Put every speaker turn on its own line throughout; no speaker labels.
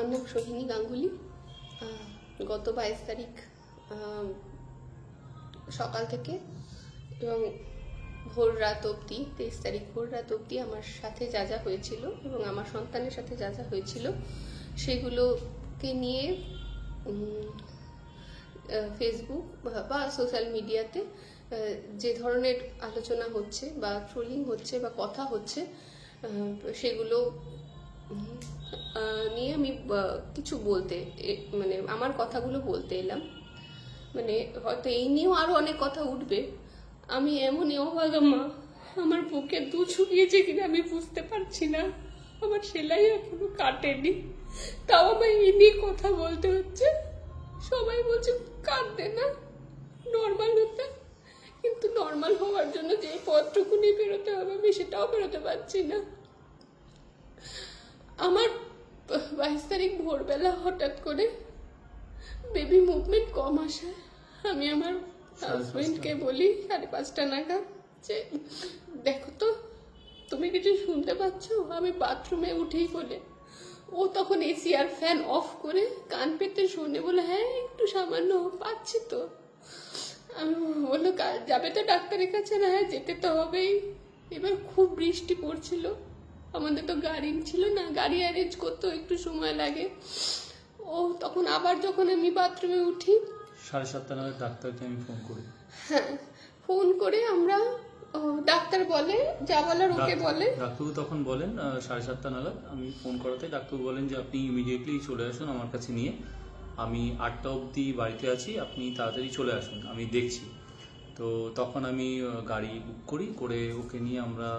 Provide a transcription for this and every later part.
আমার নাম সোহিনী গাঙ্গুলি। গত 22 তারিখ সকাল থেকে এবং ভোর রাত অবধি 23 তারিখ ভোর রাত অবধি আমার সাথে যা যা হয়েছিল এবং আমার সন্তানের সাথে যা যা হয়েছিল সেগুলোকে নিয়ে ফেসবুক বা সোশ্যাল মিডিয়াতে যে ধরনের আলোচনা হচ্ছে বা ট্রোলিং হচ্ছে বা কথা হচ্ছে সেগুলো নিয়ে আমি কিছু বলতে মানে আমার কথাগুলো বলতে এলাম। মানে হয়তো এই নিয়েও আরো অনেক কথা উঠবে। আমি এমনই অভাগা মা, আমার বুকে দুধ শুকিয়েছে কিনা আমি বুঝতে পারছি না। আমার সেলাই এখনো কাটেনি, তাও আমায় এই নিয়ে কথা বলতে হচ্ছে। সবাই বলছে কাঁদতে না, নর্মাল হতে, কিন্তু নর্মাল হওয়ার জন্য যে পথটুকু নিয়ে বেরোতে হবে আমি সেটাও বেরোতে পারছি না। আমার 22 তারিখ ভোরবেলা হঠাৎ করে বেবি মুভমেন্ট কম আসায় আমি আমার হাজবেন্ডকে বলি 5:30 নাগাদ যে দেখো তো তুমি কিছু শুনতে পাচ্ছ? আমি বাথরুমে উঠেই বলে ও তখন এসি আর ফ্যান অফ করে কান পেতে শুনে বলে হ্যাঁ একটু সামান্য পাচ্ছি তো। আমি বললো কাল যাবে তো ডাক্তারের কাছে? না হ্যাঁ যেতে তো হবেই। এবার খুব বৃষ্টি পড়ছিল, আমাদের তো গাড়ি ছিল না, গাড়ি অ্যারেঞ্জ করতেও একটু সময় লাগে। ও তখন আবার যখন আমি বাথরুমে উঠি
7:30 নাগাদ ডাক্তারকে আমি ফোন করি।
হ্যাঁ ফোন করে আমরা ডাক্তার বলে যা বলার ওকে বলে।
ডাক্তারবাবু তখন বলেন 7:30 নাগাদ আমি ফোন করাতে ডাক্তারবাবু বলেন যে আপনি ইমিডিয়েটলি চলে আসুন আমার কাছে নিয়ে, আমি 8টা অবধি বাড়িতে আছি, আপনি তাড়াতাড়ি চলে আসুন, আমি দেখছি। তো তখন আমি গাড়ি বুক করে ওকে নিয়ে আমরা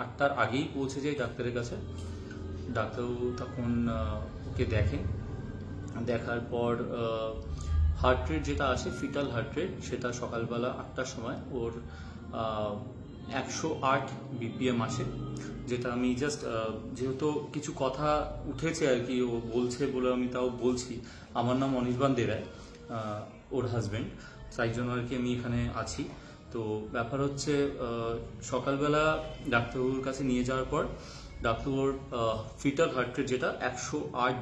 8টার আগেই পৌঁছে যাই ডাক্তারের কাছে। ডাক্তারবাবু তখন ওকে দেখেন, দেখার পর হার্ট রেট যেটা আসে ফিটাল হার্ট রেট সেটা সকালবেলা 8টার সময় ওর 108 BPM আসে, যেটা আমি জাস্ট যেহেতু কিছু কথা উঠেছে আর কি ও বলছে বলে আমি তাও বলছি। আমার নাম অনির্বাণ দেরায়, ওর হাজব্যান্ড, তাই জন্য আর কি আমি এখানে আছি। তো ব্যাপার হচ্ছে সকালবেলা ডাক্তারবাবুর কাছে নিয়ে যাওয়ার পর ডাক্তারবাবুর ফিটাল হার্ট রেট যেটা 108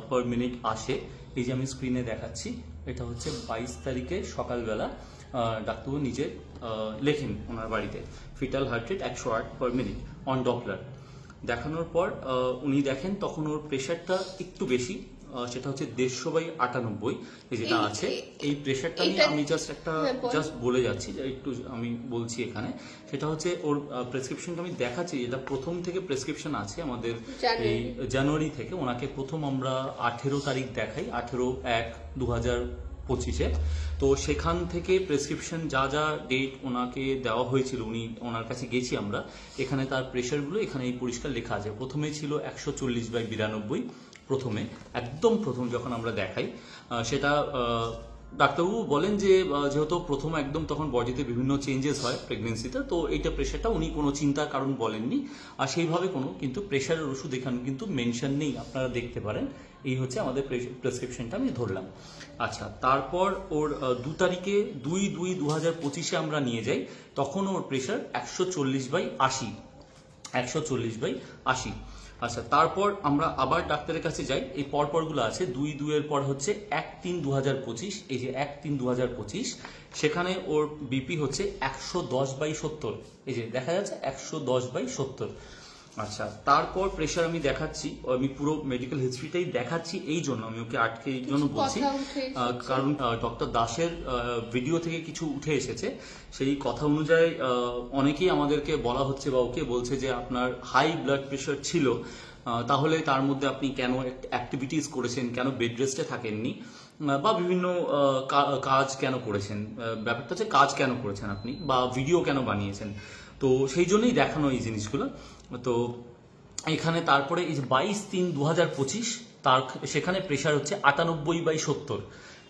পার মিনিট আসে, এই যে আমি স্ক্রিনে দেখাচ্ছি, এটা হচ্ছে 22 তারিখে সকালবেলা ডাক্তারবাবু নিজে লেখেন ওনার বাড়িতে fetal heart rate 108 per minute on Doppler. দেখানোর পর উনি দেখেন তখন ওর প্রেশারটা একটু বেশি, সেটা হচ্ছে 150/98 এই যেটা আছে। এই প্রেশারটা নিয়ে আমি জাস্ট বলে যাচ্ছি, একটু আমি বলছি এখানে। সেটা হচ্ছে ওর প্রেসক্রিপশনটা আমি দেখাচ্ছি, যেটা প্রথম থেকে প্রেসক্রিপশন আছে আমাদের এই জানুয়ারি থেকে। ওনাকে প্রথম আমরা 18 তারিখ দেখাই, 18/1/2025-এ। তো সেখান থেকে প্রেসক্রিপশন যা যা ডেট ওনাকে দেওয়া হয়েছিল, ওনার কাছে গেছি আমরা, এখানে তার প্রেশারগুলো এখানে এই পরিষ্কার লেখা আছে। প্রথমে ছিল 140/92, প্রথমে একদম প্রথম যখন আমরা দেখাই সেটা ডাক্তারবাবু বলেন যে যেহেতু প্রথম একদম তখন বডিতে বিভিন্ন চেঞ্জেস হয় প্রেগনেন্সিতে, তো এইটা প্রেশারটা উনি কোনো চিন্তার কারণ বলেননি। আর সেইভাবে কোনো কিন্তু প্রেশারের ওষুধ এখানে কিন্তু মেনশন নেই, আপনারা দেখতে পারেন। এই হচ্ছে আমাদের প্রেসক্রিপশনটা আমি ধরলাম। আচ্ছা, তারপর ওর 2 তারিখে 2/2/2025-এ আমরা নিয়ে যাই, তখন ওর প্রেশার 140/80, 140/80। আচ্ছা, তারপর আমরা আবার ডাক্তারের কাছে যাই, এই পরপরগুলো আছে 2/2 পর হচ্ছে 1/3/2025, এই যে 1/3/2025, সেখানে ওর বিপি হচ্ছে 110/70, এই যে দেখা যাচ্ছে 110/70। আচ্ছা, তারপর প্রেশার আমি দেখাচ্ছি, আমি পুরো মেডিকেল হিস্ট্রিটাই দেখাচ্ছি, এই জন্য আমি ওকে আটকে এই জন্য বলছি, কারণ ডক্টর দাসের ভিডিও থেকে কিছু উঠে এসেছে। সেই কথা অনুযায়ী অনেকেই আমাদেরকে বলা হচ্ছে বা ওকে বলছে যে আপনার হাই ব্লাড প্রেশার ছিল, তাহলে তার মধ্যে আপনি কেন অ্যাক্টিভিটিস করেছেন, কেন বেড রেস্টে থাকেননি, বা বিভিন্ন কাজ কেন করেছেন, ব্যাপারটা হচ্ছে কাজ কেন করেছেন আপনি, বা ভিডিও কেন বানিয়েছেন। তো সেই জন্যই দেখানো এই জিনিসগুলো। তো এখানে তারপরে এই যে 22/3/2025 তার সেখানে প্রেশার হচ্ছে 98/70,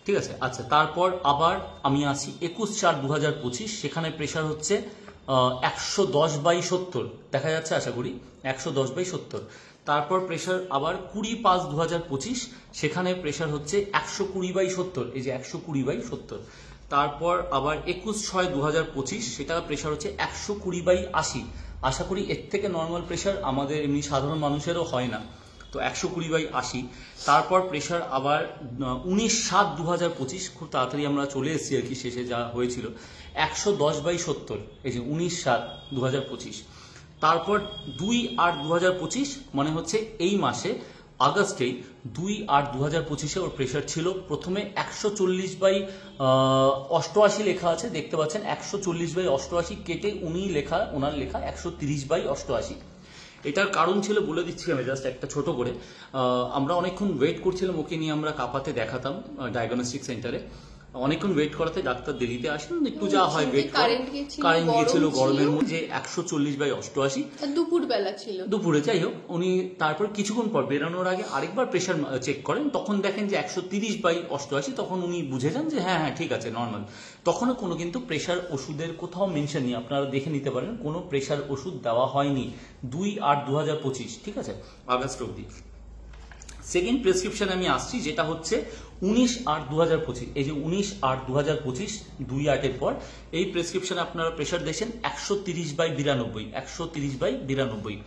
ঠিক আছে। আচ্ছা, তারপর আবার আমি আসি 21/4/2025, সেখানে প্রেশার হচ্ছে 110/70, দেখা যাচ্ছে আশা করি 110/70। তারপর প্রেশার আবার 20/5/2025, সেখানে প্রেশার হচ্ছে 120/70, এই যে 120/70। তারপর আবার 21/6/2025, সেটা প্রেশার হচ্ছে 120/80। আশা করি এর থেকে নর্মাল প্রেশার আমাদের এমনি সাধারণ মানুষেরও হয় না, তো 120/80। তারপর প্রেশার আবার 19/7/2025, খুব তাড়াতাড়ি আমরা চলে এসেছি আর কি শেষে যা হয়েছিল, 110/70, এই যে 19/7/2025। তারপর 2/8/2025, মানে হচ্ছে এই মাসে আগস্টেই 2/8/2025 ওর প্রেশার ছিল প্রথমে 140/88 লেখা আছে, দেখতে পাচ্ছেন 140/88 কেটে ওনার লেখা 130/88। এটার কারণ ছিল বলে দিচ্ছি আমি জাস্ট একটা ছোট করে। আমরা অনেকক্ষণ ওয়েট করছিলাম, ওকে নিয়ে আমরা কাপাতে দেখাতাম ডায়াগনস্টিক সেন্টারে। অনেকক্ষণ ওয়েট করাতে ডাক্তার দেরিতে আসেন, একটু যা হয় ওয়েট, কারেন্ট গিয়েছিল গরমের মধ্যে, 140/88
দুপুরবেলা ছিল,
দুপুরে। যাই হোক, উনি তারপর কিছুক্ষণ পর বেরানোর আগে আরেকবার প্রেশার চেক করেন, তখন দেখেন যে 130/88। তখন উনি বুঝে যান যে হ্যাঁ ঠিক আছে, নর্মাল। তখনও কোনো কিন্তু প্রেশার ওষুধের কোথাও মেনশন নেই, আপনারা দেখে নিতে পারেন, কোনো প্রেশার ওষুধ দেওয়া হয়নি 2/8/2025, ঠিক আছে, আগস্ট অব্দি। সেকেন্ড প্রেসক্রিপশন আমি আসছি, যেটা হচ্ছে 19/8/2025। এই যে 19/8/2025, 2/8-এর পর এই প্রেসক্রিপশনে আপনারা প্রেশার দেখছেন 130/92, 130/92।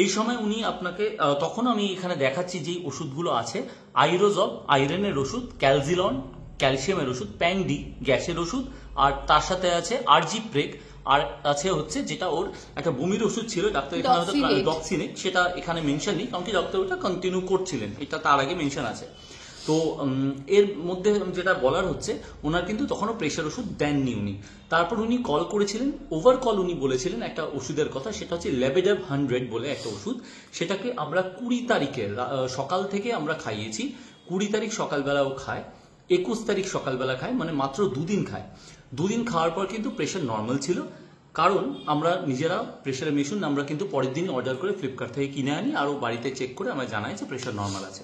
এই সময় উনি আপনাকে, তখন আমি এখানে দেখাচ্ছি যে ওষুধগুলো আছে, আইরোজব আয়রনের ওষুধ, ক্যালজিলন ক্যালসিয়ামের ওষুধ, প্যাংডি গ্যাসের ওষুধ, আর তার সাথে আছে আরজিপ্রেক, আর আছে হচ্ছে যেটা ওর একটা বমির ওষুধ ছিল, ডাক্তার এখানে হয়তো ডক্সিনেট, সেটা এখানে মেনশন নেই কারণ কি ডক্টর ওটা কন্টিনিউ করছিলেন, এটা তার আগে মেনশন আছে। তো এর মধ্যে যেটা বলার হচ্ছে, ওনার কিন্তু তখনও প্রেশার ওষুধ দেননি উনি। তারপর উনি কল করেছিলেন, ওভার কল উনি বলেছিলেন একটা ওষুধের কথা, সেটা হচ্ছে লেবেডেভ 100 বলে একটা ওষুধ। সেটাকে আমরা 20 তারিখে সকাল থেকে আমরা খাইয়েছি, 20 তারিখ সকালবেলাও খায়, 21 তারিখ সকালবেলা খায়, মানে মাত্র 2 দিন খায়। 2 দিন খাওয়ার পর কিন্তু প্রেশার নর্মাল ছিল, কারণ আমরা নিজেরা প্রেশারের মেশিন আমরা কিন্তু পরের দিনই অর্ডার করে ফ্লিপকার্ট থেকে কিনে আনি, আর ও বাড়িতে চেক করে আমরা জানাই যে প্রেশার নর্মাল আছে।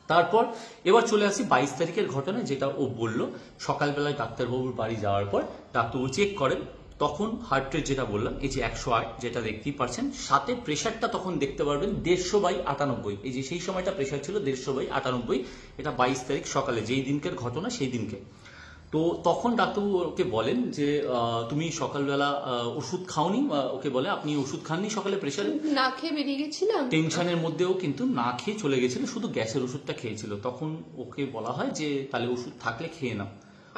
তারপর এবার চলে আসি 22 তারিখের ঘটনা, যেটা ও বলল সকালবেলায় ডাক্তারবাবুর বাড়ি যাওয়ার পর ডাক্তারবাবু চেক করেন, তখন হার্ট রেট যেটা বললাম, এই যে 108, যেটা দেখতেই পাচ্ছেন, সাথে প্রেশারটা তখন দেখতে পারবেন 150/98, এই যে সেই সময়টা প্রেশার ছিল 150/98। এটা 22 তারিখ সকালে, যেই দিনকের ঘটনা সেই দিনকে। তো তখন ডাক্তারবাবু ওকে বলেন যে তুমি সকালবেলা ওষুধ খাওনি, ওকে বলে আপনি ওষুধ খাননি সকালে প্রেশারে,
না খেয়ে বেরিয়ে গেছিলাম,
টেনশনের মধ্যেও কিন্তু না খেয়ে চলে গেছিল, শুধু গ্যাসের ওষুধটা খেয়েছিল। তখন ওকে বলা হয় যে তাহলে ওষুধ থাকলে খেয়ে নাও।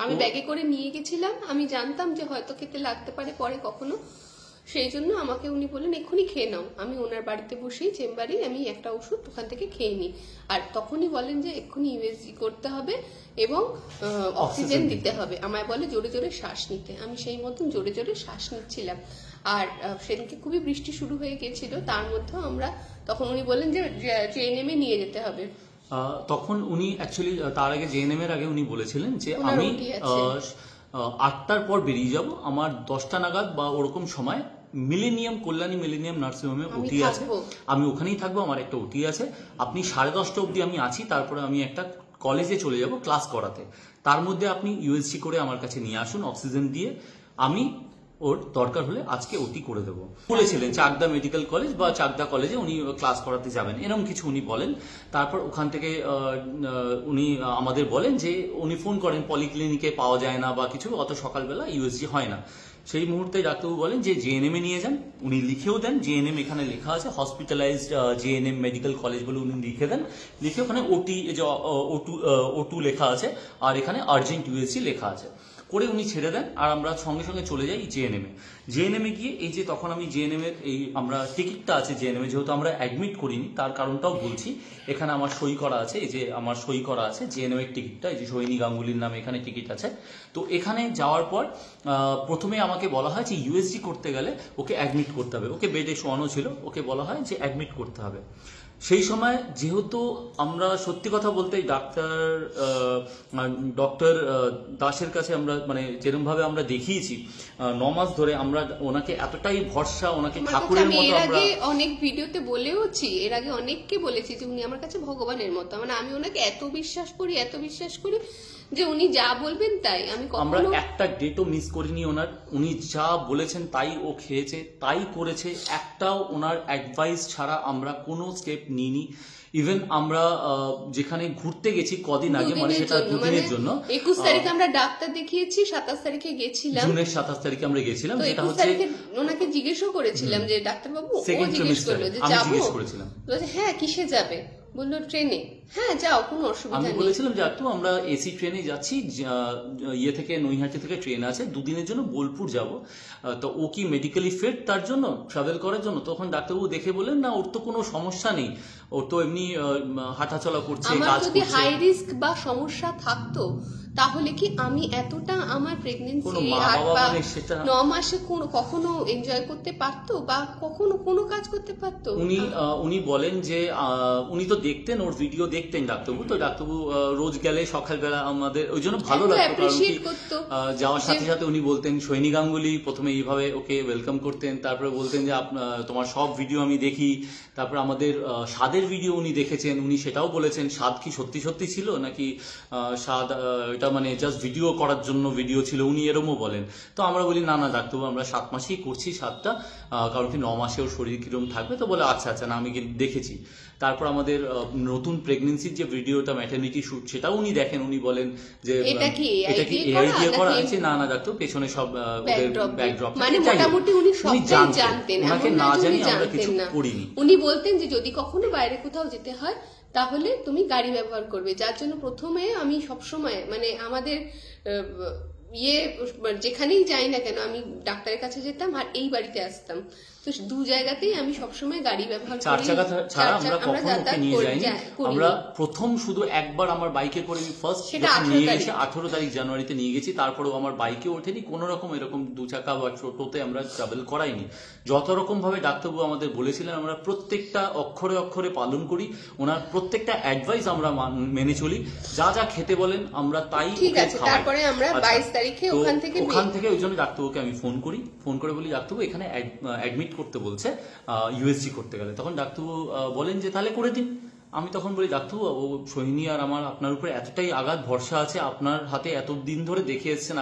আমি ব্যাগে করে নিয়ে গেছিলাম, আমি জানতাম যে হয়তো খেতে লাগতে পারে পরে কখনো, সেই জন্য আমাকে উনি বললেন এক্ষুনি খেয়ে নাও। আমি ওনার বাড়িতে বসেই চেম্বারে আমি একটা ওষুধ ওখান থেকে খেয়ে নিই, আর তখনই বলেন যে এক্ষুনি ইউএসজি করতে হবে এবং অক্সিজেন দিতে হবে। আমায় বলে জোরে জোরে শ্বাস নিতে, আমি সেই মতন জোরে জোরে শ্বাস নিচ্ছিলাম। আর সেদিনকে খুবই বৃষ্টি শুরু হয়ে গেছিল, তার মধ্যেও আমরা, তখন উনি বললেন যে জেএনএমে নিয়ে যেতে হবে।
তখন উনি অ্যাকচুয়ালি তার আগে জেএনএম এর আগে উনি বলেছিলেন যে আমি 8টার পর বেরিয়ে যাব, আমার 10টা নাগাদ বা ওরকম সময় কল্যাণী মিলেনিয়াম নার্সিং হোমে ওটি আছে, আমি ওখানেই থাকবো, আমার একটা ওটি আছে, আপনি 10:30 অবধি আমি আছি, তারপরে আমি একটা কলেজে চলে যাব ক্লাস করাতে, তার মধ্যে আপনি ইউএসজি করে আমার কাছে নিয়ে আসুন অক্সিজেন দিয়ে, আমি ওর দরকার হলে আজকে ওটি করে দেবো বলেছিলেন। চাকদা মেডিকেল কলেজ বা চাকদা কলেজে উনি ক্লাস করাতে যাবেন, এরকম কিছু উনি বলেন। তারপর ওখান থেকে উনি আমাদের বলেন যে উনি ফোন করেন, পলিক্লিনিকে পাওয়া যায় না বা কিছু, অত সকালবেলা ইউএসজি হয় না। সেই মুহূর্তে ডাক্তারবাবু বলেন যে জেএনএম এ নিয়ে যান, উনি লিখেও দেন, জেএনএম এখানে লেখা আছে, হসপিটালাইজড জেএনএম মেডিকেল কলেজ বলে উনি লিখে দেন, লিখে ওখানে ওটি O2 লেখা আছে, আর এখানে আর্জেন্ট ইউএসজি লেখা আছে, করে উনি ছেড়ে দেন। আর আমরা সঙ্গে সঙ্গে চলে যাই জেএনএম এ গিয়ে, এই যে তখন আমি জেএনএম এর এই আমরা টিকিটটা আছে জেএনএম এ, যেহেতু আমরা অ্যাডমিট করিনি তার কারণটাও বলছি, এখানে আমার সই করা আছে, এই যে আমার সই করা আছে জেএনএম এর টিকিটটা, এই যে সৈনী গাঙ্গুলির নামে এখানে টিকিট আছে। তো এখানে যাওয়ার পর প্রথমে আমাকে বলা হয় যে ইউএসজি করতে গেলে ওকে অ্যাডমিট করতে হবে, ওকে বেডে শোয়ানো ছিল, ওকে বলা হয় যে অ্যাডমিট করতে হবে। সেই সময় যেহেতু আমরা সত্যি কথা বলতে ডক্টর দাসের কাছে আমরা মানে যেরকম ভাবে আমরা দেখিয়েছি 9 মাস ধরে, আমরা ওনাকে এতটাই ভরসা, ওনাকে ঠাকুরের মতো, আমরা
অনেক ভিডিওতে বলেওছি, এর আগে অনেককে বলেছি যে উনি আমার কাছে ভগবানের মতো, মানে আমি ওনাকে এত বিশ্বাস করি যে উনি যা বলবেন তাই। আমরা
একটা ডেটও মিস করিনি ওনার, উনি যা বলেছেন তাই ও খেয়েছে, তাই করেছে, একটাও ওনার অ্যাডভাইস ছাড়া আমরা কোনো স্টেপ নিইনি। ইভেন আমরা যেখানে ঘুরতে গেছি কদিন আগে, মানে সেটা দুদিনের জন্য,
21 তারিখে আমরা ডাক্তার দেখিয়েছি, 27 তারিখে গেছিলাম,
জুনের 27 তারিখে আমরা গেছিলাম, যেটা হচ্ছে
ওনাকে জিজ্ঞেসও করেছিলাম যে ডাক্তারবাবু, ও
সেকেন্ড
জিজ্ঞেস করলো যে যাবো,
জিজ্ঞেস করেছিলাম,
হ্যাঁ কিসে যাবে, বললো ট্রেনে, হ্যাঁ যাও কোনো অসুবিধা নেই।
আমি বলেছিলাম যে একটু আমরা এসি ট্রেনে যাচ্ছি, ইয়ে থেকে নৈহাটি থেকে ট্রেন আছে, দুদিনের জন্য বোলপুর যাব, তো ও কি মেডিকেলি ফিট তার জন্য ট্রাভেল করার জন্য? তখন ডাক্তারবাবু দেখে বললেন না, ওর তো কোনো সমস্যা নেই, ওর তো এমনি হাঁটাচলা করছে, কাজ করছে।
যদি হাই রিস্ক বা সমস্যা থাকতো তাহলে কি আমি এতটা আমার প্রেগন্যান্সি 8 বা 9 মাসে কখনো এনজয় করতে পারতো বা কখনো কোনো কাজ করতে পারতো?
উনি বলেন যে উনি তো দেখতেন, ওর ভিডিও দেখতেন ডাক্তারবাবু, তো ডাক্তারবাবু রোজ গেলে সকালবেলা আমাদের ওই জন্য ভালো লাগতো, কারণ কি যাওয়ার সাথে সাথে উনি বলতেন, সৈনী গাঙ্গুলি প্রথমে এইভাবে ওকে ওয়েলকাম করতেন, তারপরে বলতেন যে তোমার সব ভিডিও আমি দেখি, তারপরে আমাদের স্বাদের ভিডিও উনি দেখেছেন, উনি সেটাও বলেছেন স্বাদ কি সত্যি সত্যি ছিল নাকি স্বাদ এটা মানে জাস্ট ভিডিও করার জন্য ভিডিও ছিল, উনি এরমও বলেন। তো আমরা বলি না না ডাক্তারবাবু, আমরা 7 মাসেই করছি স্বাদটা, কারণ কি 9 মাসে ওর শরীর কিরম থাকবে, তো বলে আচ্ছা আচ্ছা না আমি দেখেছি। তারপর আমাদের নতুন প্রেগনেন্সির যে ভিডিওটা ম্যাটারনিটি শুট, সেটাও উনি দেখেন, উনি বলেন যে
এটা কি
এআই দিয়ে করা আছে, না না ডাক্তার পেছনে সব ওদের ব্যাকড্রপ,
মানে মোটামুটি উনি সবটাই জানতেন,
ওনাকে না জানি আমরা কিছু করিনি।
উনি বলতেন যে যদি কখনো বাইরে কোথাও যেতে হয় তাহলে তুমি গাড়ি ব্যবহার করবে, যার জন্য প্রথমে আমি সবসময় মানে আমাদের যেখানেই যাই না কেন আমি ডাক্তারের কাছে যেতাম আর এই বাড়িতে আসতাম, তো দু জায়গাতেই আমি সবসময় গাড়ি ব্যবহার করি।
4 চাকা ছাড়া আমরা কখনো ওকে নিয়ে যাইনি। আমরা প্রথম শুধু একবার আমার বাইকে করে ফার্স্ট নিয়ে গেছি, 18 তারিখ জানুয়ারিতে নিয়ে গেছি, তারপরেও আমার বাইকে ওঠেনি, কোনো রকম এরকম 2 চাকা বা টোটোতে আমরা ট্রাভেল করাইনি। যত রকম ভাবে ডাক্তারবাবু আমাদের বলেছিলেন আমরা প্রত্যেকটা অক্ষরে অক্ষরে পালন করি, ওনার প্রত্যেকটা অ্যাডভাইস আমরা মেনে চলি, যা যা খেতে বলেন আমরা তাই খাই।
তারপরে আমরা 22 তারিখে ওখান থেকে
ওই জন্য ডাক্তারবাবুকে আমি ফোন করে বলি ডাক্তারবাবু এখানে অ্যাডমিট করতে বলছে ইউএসজি করতে গেলে, তখন ডাক্তারবাবু বলেন যে তাহলে করে দিন। আমি তখন বলি ডাক্তারবাবু সোহিনী আর আমার আপনার উপরে এতটাই আঘাত ভরসা আছে, আপনার হাতে এতদিন ধরে দেখে এসেছেন,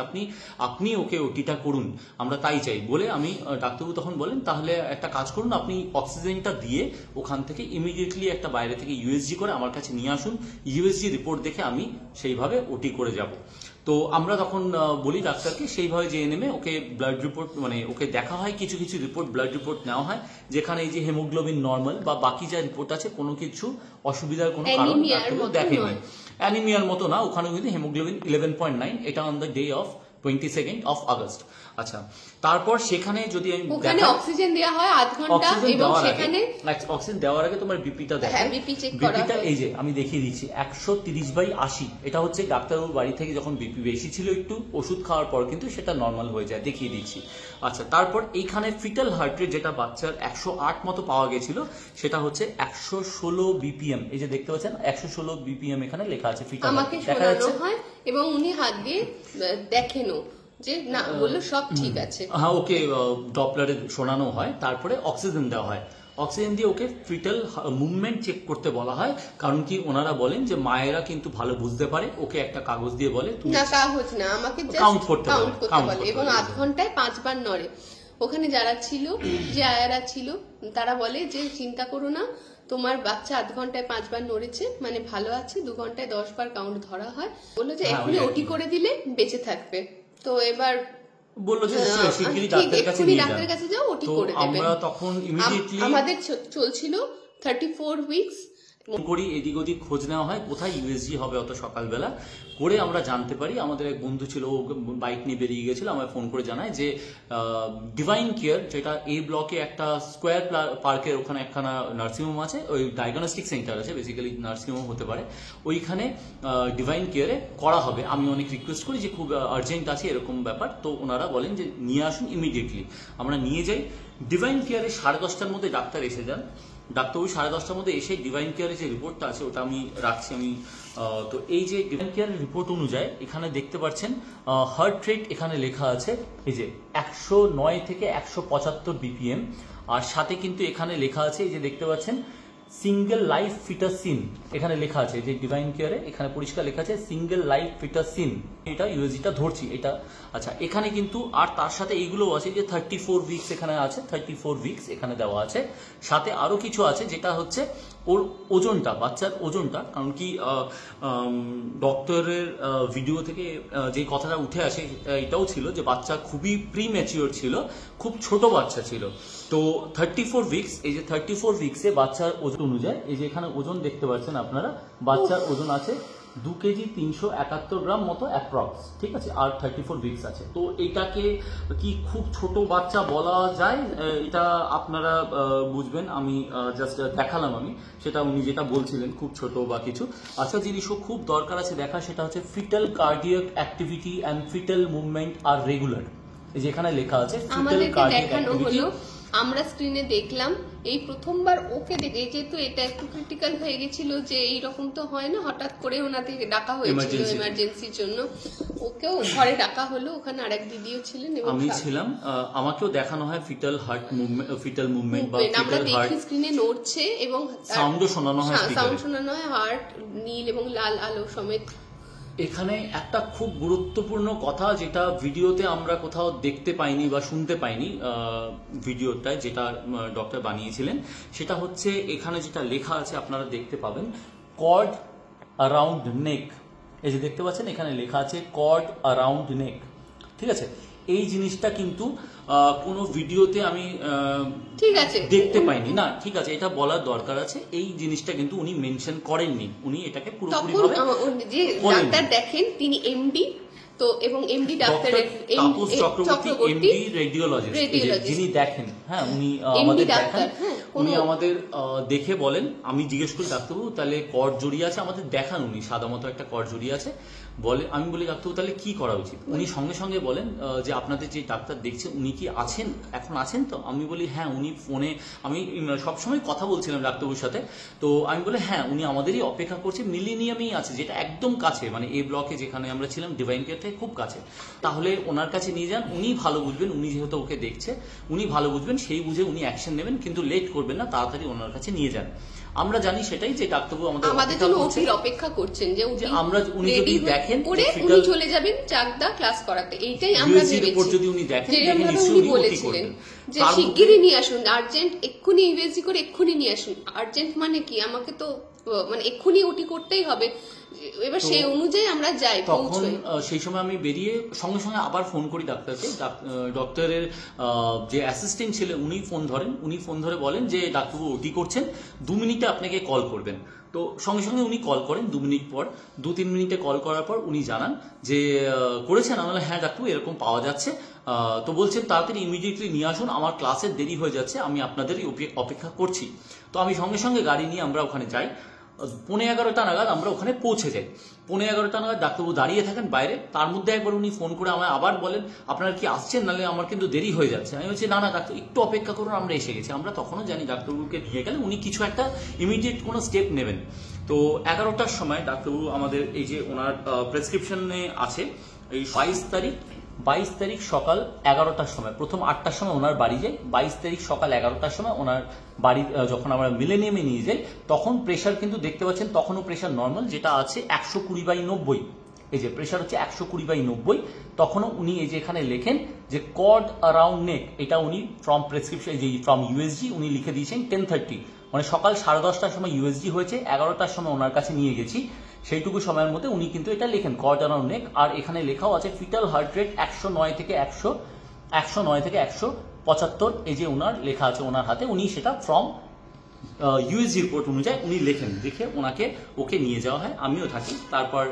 আপনি ওকে ওটিটা করুন, আমরা তাই চাই বলে আমি ডাক্তারবাবু তখন বলেন তাহলে একটা কাজ করুন, আপনি অক্সিজেনটা দিয়ে ওখান থেকে ইমিডিয়েটলি একটা বাইরে থেকে ইউএসজি করে আমার কাছে নিয়ে আসুন, ইউএসজি রিপোর্ট দেখে আমি সেইভাবে ওটি করে যাব। তো আমরা তখন বলি ডাক্তারকে সেইভাবে যে নেমে ওকে ব্লাড রিপোর্ট মানে ওকে দেখা হয়, কিছু কিছু রিপোর্ট ব্লাড রিপোর্ট নেওয়া হয়, যেখানে এই যে হেমোগ্লোবিন নর্মাল বা বাকি যা রিপোর্ট আছে কোনো কিছু অসুবিধার কোনো কারণ দেখেনি, অ্যানিমিয়ার মতো না, ওখানে কিন্তু হেমোগ্লোবিন 11.9, এটা on the day of 22nd of August। আচ্ছা, তারপর সেখানে যদি আমি
ওখানে অক্সিজেন দেওয়া হয় 8 ঘন্টা, এবং সেখানে
অক্সিজেন দেওয়ার আগে তোমার বিপিটা দেখো, বিপিটা এই যে আমি দেখিয়ে দিচ্ছি 130/80, এটা হচ্ছে ডাক্তারবাবুর বাড়ি থেকে যখন বিপি বেশি ছিল একটু ওষুধ খাওয়ার পর কিন্তু সেটা নর্মাল হয়ে যায়, দেখিয়ে দিচ্ছি। আচ্ছা, তারপর এইখানে ফিটাল হার্ট রেট যেটা বাচ্চার 108 মতো পাওয়া গেছিল, সেটা হচ্ছে 116 বিপিএম, এই যে দেখতে পাচ্ছেন 116 বিপিএম এখানে লেখা আছে ফিটাল,
আমাকে শোনানো হয় এবং উনি হাত দিয়ে দেখেনও যে না, বললো সব ঠিক আছে।
হ্যাঁ, ওকে ডপলারে শোনানো হয়, তারপরে অক্সিজেন দেওয়া হয়, অক্সিজেন দিয়ে ওকে ফিটাল মুভমেন্ট চেক করতে বলা হয়, কারণ কি ওনারা বলেন যে মায়েরা কিন্তু ভালো বুঝতে পারে, ওকে একটা কাগজ দিয়ে বলে
না কাগজ না, আমাকে
কাউন্ট করতে
বলে এবং 8 ঘন্টায় 5 বার নড়ে। ওখানে যারা ছিল, যে আয়ারা ছিল, তারা বলে যে চিন্তা করো না, তোমার বাচ্চা 8 ঘন্টায় 5 বার নড়েছে মানে ভালো আছে, 2 ঘন্টায় 10 বার কাউন্ট ধরা হয়, বললো যে এখনই ওটি করে দিলে বেঁচে থাকবে। তো এবার
বললো যে শিগগিরই ডাক্তারের কাছে
যাও, ওটি করে দেবে।
আমরা তখন ইমিডিয়েটলি
আমাদের চলছিল 34 উইকস
করি, এদিক ওদিক খোঁজ নেওয়া হয় কোথায় ইউএসজি হবে, অত সকালবেলা করে আমরা জানতে পারি। আমাদের এক বন্ধু ছিল, ও বাইক নিয়ে বেরিয়ে গেছিল, আমায় ফোন করে জানায় যে ডিভাইন কেয়ার, যেটা এই ব্লকে একটা স্কোয়ার পার্কের ওখানে একখানা নার্সিংহোম আছে, ওই ডায়াগনস্টিক সেন্টার আছে, বেসিক্যালি নার্সিংহোম হতে পারে, ওইখানে ডিভাইন কেয়ারে করা হবে। আমি অনেক রিকোয়েস্ট করি যে খুব আর্জেন্ট আছে এরকম ব্যাপার, তো ওনারা বলেন যে নিয়ে আসুন ইমিডিয়েটলি। আমরা নিয়ে যাই ডিভাইন কেয়ারে, 10:30টার মধ্যে ডাক্তার এসে যান। ডাক্তারবাবু 10:30টার মধ্যে এসে ডিভাইন কেয়ারের যে রিপোর্টটা আছে ওটা আমি রাখছি আমি। তো এই যে ডিভাইন কেয়ারের রিপোর্ট অনুযায়ী এখানে দেখতে পাচ্ছেন হার্ট রেট এখানে লেখা আছে এই যে 109 থেকে 175 বিপিএম, আর সাথে কিন্তু এখানে লেখা আছে এই যে দেখতে পাচ্ছেন সিঙ্গেল লাইফ ফিটাস সিন এখানে লেখা আছে, যে ডিভাইন কেয়ারে এখানে পরিষ্কার লেখা আছে সিঙ্গেল লাইফ ফিটাস সিন, এটা ইউএসজিটা ধরছি এটা। আচ্ছা, এখানে কিন্তু আর তার সাথে এইগুলো আছে যে 34 উইকস এখানে আছে, 34 উইকস এখানে দেওয়া আছে, সাথে আরো কিছু আছে যেটা হচ্ছে ওর ওজনটা, বাচ্চার ওজনটা। কারণ কি ডক্টরের ভিডিও থেকে যে কথাটা উঠে আসে এটাও ছিল যে বাচ্চা খুবই প্রি ম্যাচিওর ছিল, খুব ছোট বাচ্চা ছিল। তো 34 উইকস, এই যে 34 উইকসে বাচ্চার ওজন অনুযায়ী এই যে এখানে ওজন দেখতে পাচ্ছেন আপনারা, বাচ্চার ওজন আছে 2 কেজি 371 গ্রাম মতো অ্যাপ্রক্স, ঠিক আছে, আর 34 উইকস আছে। তো এটাকে কি খুব ছোট বাচ্চা বলা যায়, এটা আপনারা বুঝবেন, আমি জাস্ট দেখালাম আমি সেটা, উনি যেটা বলছিলেন খুব ছোট বা কিছু। আচ্ছা, জিনিসও খুব দরকার আছে দেখা, সেটা হচ্ছে fetal cardiac activity and fetal movement আর রেগুলার। এই যে এখানে লেখা আছে ফিটাল কার্ডিয়াক অ্যাক্টিভিটি,
আমরা স্ক্রিনে দেখলাম, এই প্রথমবার ওকে দেখে, যেহেতু এটা একটু ক্রিটিক্যাল হয়ে গেছিল যে এইরকম তো হয় না, হঠাৎ করে ওনাদেরকে ডাকা হয়েছিল এমার্জেন্সির জন্য, ওকেও ঘরে ডাকা হলো, ওখানে আরেক দিদিও ছিলেন এবং
আমি ছিলাম, আমাকেও দেখানো হয় fetal heart movement, fetal movement বা
আমরা
ফিটাল হার্ট,
দেখি স্ক্রিনে নড়ছে এবং
সাউন্ডও শোনানো হয়,
সাউন্ড শোনানো হয়, হার্ট নীল এবং লাল আলো সমেত।
এখানে একটা খুব গুরুত্বপূর্ণ কথা যেটা ভিডিওতে আমরা কোথাও দেখতে পাইনি বা শুনতে পাইনি, ভিডিওটায় যেটা ডক্টর বানিয়েছিলেন, সেটা হচ্ছে এখানে যেটা লেখা আছে আপনারা দেখতে পাবেন, কর্ড অ্যারাউন্ড নেক। এই যে দেখতে পাচ্ছেন এখানে লেখা আছে কর্ড অ্যারাউন্ড নেক, ঠিক আছে। এই জিনিসটা কিন্তু কোনো ভিডিওতে আমি
ঠিক আছে
দেখতে পাইনি না, ঠিক আছে, এটা বলার দরকার আছে। এই জিনিসটা কিন্তু উনি মেনশন করেননি, উনি এটাকে পুরোপুরি ভাবে
যে ডাক্তার দেখেন তিনি এমডি, তো এবং এমডি ডাক্তারের
তাপস চক্রবর্তী এমডি রেডিওলজিস্ট যিনি দেখেন, হ্যাঁ উনি আমাদের দেখেন, উনি আমাদের দেখে বলেন, আমি জিজ্ঞেস করি ডাক্তারবাবু তাহলে কর্ড জড়িয়ে আছে, আমাদের দেখান উনি সাদা মতো একটা কর্ড জড়িয়ে আছে, বলে আমি বলি ডাক্তারবাবু তাহলে কি করা উচিত, উনি সঙ্গে সঙ্গে বলেন যে আপনাদের যে ডাক্তার দেখছে উনি কি আছেন, এখন আছেন তো, আমি বলি হ্যাঁ উনি ফোনে, আমি সবসময় কথা বলছিলাম ডাক্তারবাবুর সাথে, তো আমি বলি হ্যাঁ উনি আমাদেরই অপেক্ষা করছে, মিলেনিয়ামেই আছে, যেটা একদম কাছে, মানে এই ব্লকে যেখানে আমরা ছিলাম ডিভাইন কেয়ার থেকে খুব কাছে, তাহলে ওনার কাছে নিয়ে যান, উনি ভালো বুঝবেন, উনি যেহেতু ওকে দেখছে উনি ভালো বুঝবেন, সেই বুঝে উনি অ্যাকশন নেবেন, কিন্তু লেট করবেন না, তাড়াতাড়ি ওনার কাছে নিয়ে যান। আমরা জানি সেটাই যে ডাক্তারবাবু আমাদের
জন্য অপেক্ষা করছেন, যে
আমরা উনি যদি দেখেন
উনি চলে যাবেন চাকদা ক্লাস করাতে, এইটাই আমরা ভেবেছি,
যদি উনি দেখেন
উনি বলেছিলেন যে শিগগিরই নিয়ে আসুন, আর্জেন্ট, এক্ষুনি ইউএসজি করে এক্ষুনি নিয়ে আসুন। আর্জেন্ট মানে কি, আমাকে তো মানে এক্ষুনি ওটি করতেই হবে, এবার সেই অনুযায়ী আমরা যাই।
তখন সেই সময় আমি বেরিয়ে সঙ্গে সঙ্গে আবার ফোন করি ডাক্তারকে, ডক্টরের যে অ্যাসিস্ট্যান্ট ছিলেন উনি ফোন ধরেন, উনি ফোন ধরে বলেন যে ডাক্তারবাবু ওটি করছেন, 2 মিনিটে আপনাকে কল করবেন। তো সঙ্গে সঙ্গে উনি কল করেন, 2 মিনিট পর, 2-3 মিনিটে কল করার পর উনি জানান যে করেছেন, আমি বললাম হ্যাঁ ডাক্তারবাবু এরকম পাওয়া যাচ্ছে, তো বলছেন তাড়াতাড়ি ইমিডিয়েটলি নিয়ে আসুন, আমার ক্লাসের দেরি হয়ে যাচ্ছে, আমি আপনাদেরই অপেক্ষা করছি। তো আমি সঙ্গে সঙ্গে গাড়ি নিয়ে আমরা ওখানে যাই, 11:15 নাগাদ আমরা ওখানে পৌঁছে যাই। 11:15 নাগাদ ডাক্তারবাবু দাঁড়িয়ে থাকেন বাইরে, তার মধ্যে একবার উনি ফোন করে আমায় আবার বলেন আপনারা কি আসছেন, নাহলে আমার কিন্তু দেরি হয়ে যাচ্ছে। আমি বলছি না না ডাক্তার একটু অপেক্ষা করুন, আমরা এসে গেছি। আমরা তখনও জানি ডাক্তারবাবুকে নিয়ে গেলে উনি কিছু একটা ইমিডিয়েট কোনো স্টেপ নেবেন। তো 11টার সময় ডাক্তারবাবু আমাদের এই যে ওনার প্রেসক্রিপশনে আছে এই 22 তারিখ সকাল 11টার সময়, প্রথম 8টার সময় ওনার বাড়ি যাই, 22 তারিখ সকাল 11টার সময় ওনার বাড়ি যখন আমরা মিলেনিয়ামে নিয়ে যাই, তখন প্রেশার কিন্তু দেখতে পাচ্ছেন তখনও প্রেশার নর্মাল, যেটা আছে 120/90, এই যে প্রেশার হচ্ছে 120/90। তখনও উনি এই যে এখানে লেখেন যে কর্ড অ্যারাউন্ড নেক, এটা উনি ফ্রম প্রেসক্রিপশন যে ফ্রম ইউএসজি উনি লিখে দিয়েছেন 10:30, মানে সকাল 10:30টার সময় ইউএসজি হয়েছে, 11টার সময় ওনার কাছে নিয়ে গেছি, সেইটুকু সময়ের মধ্যে উনি কিন্তু এটা লেখেন কর্ড অ্যারাউন্ড নেক। আর এখানে লেখাও আছে ফিটাল হার্ট রেট 109 থেকে 175, এই যে ওনার লেখা আছে ওনার হাতে, উনি সেটা ফ্রম ইউএসজি রিপোর্ট অনুযায়ী উনি লেখেন, দেখে ওকে নিয়ে যাওয়া হয়, আমিও থাকি। তারপর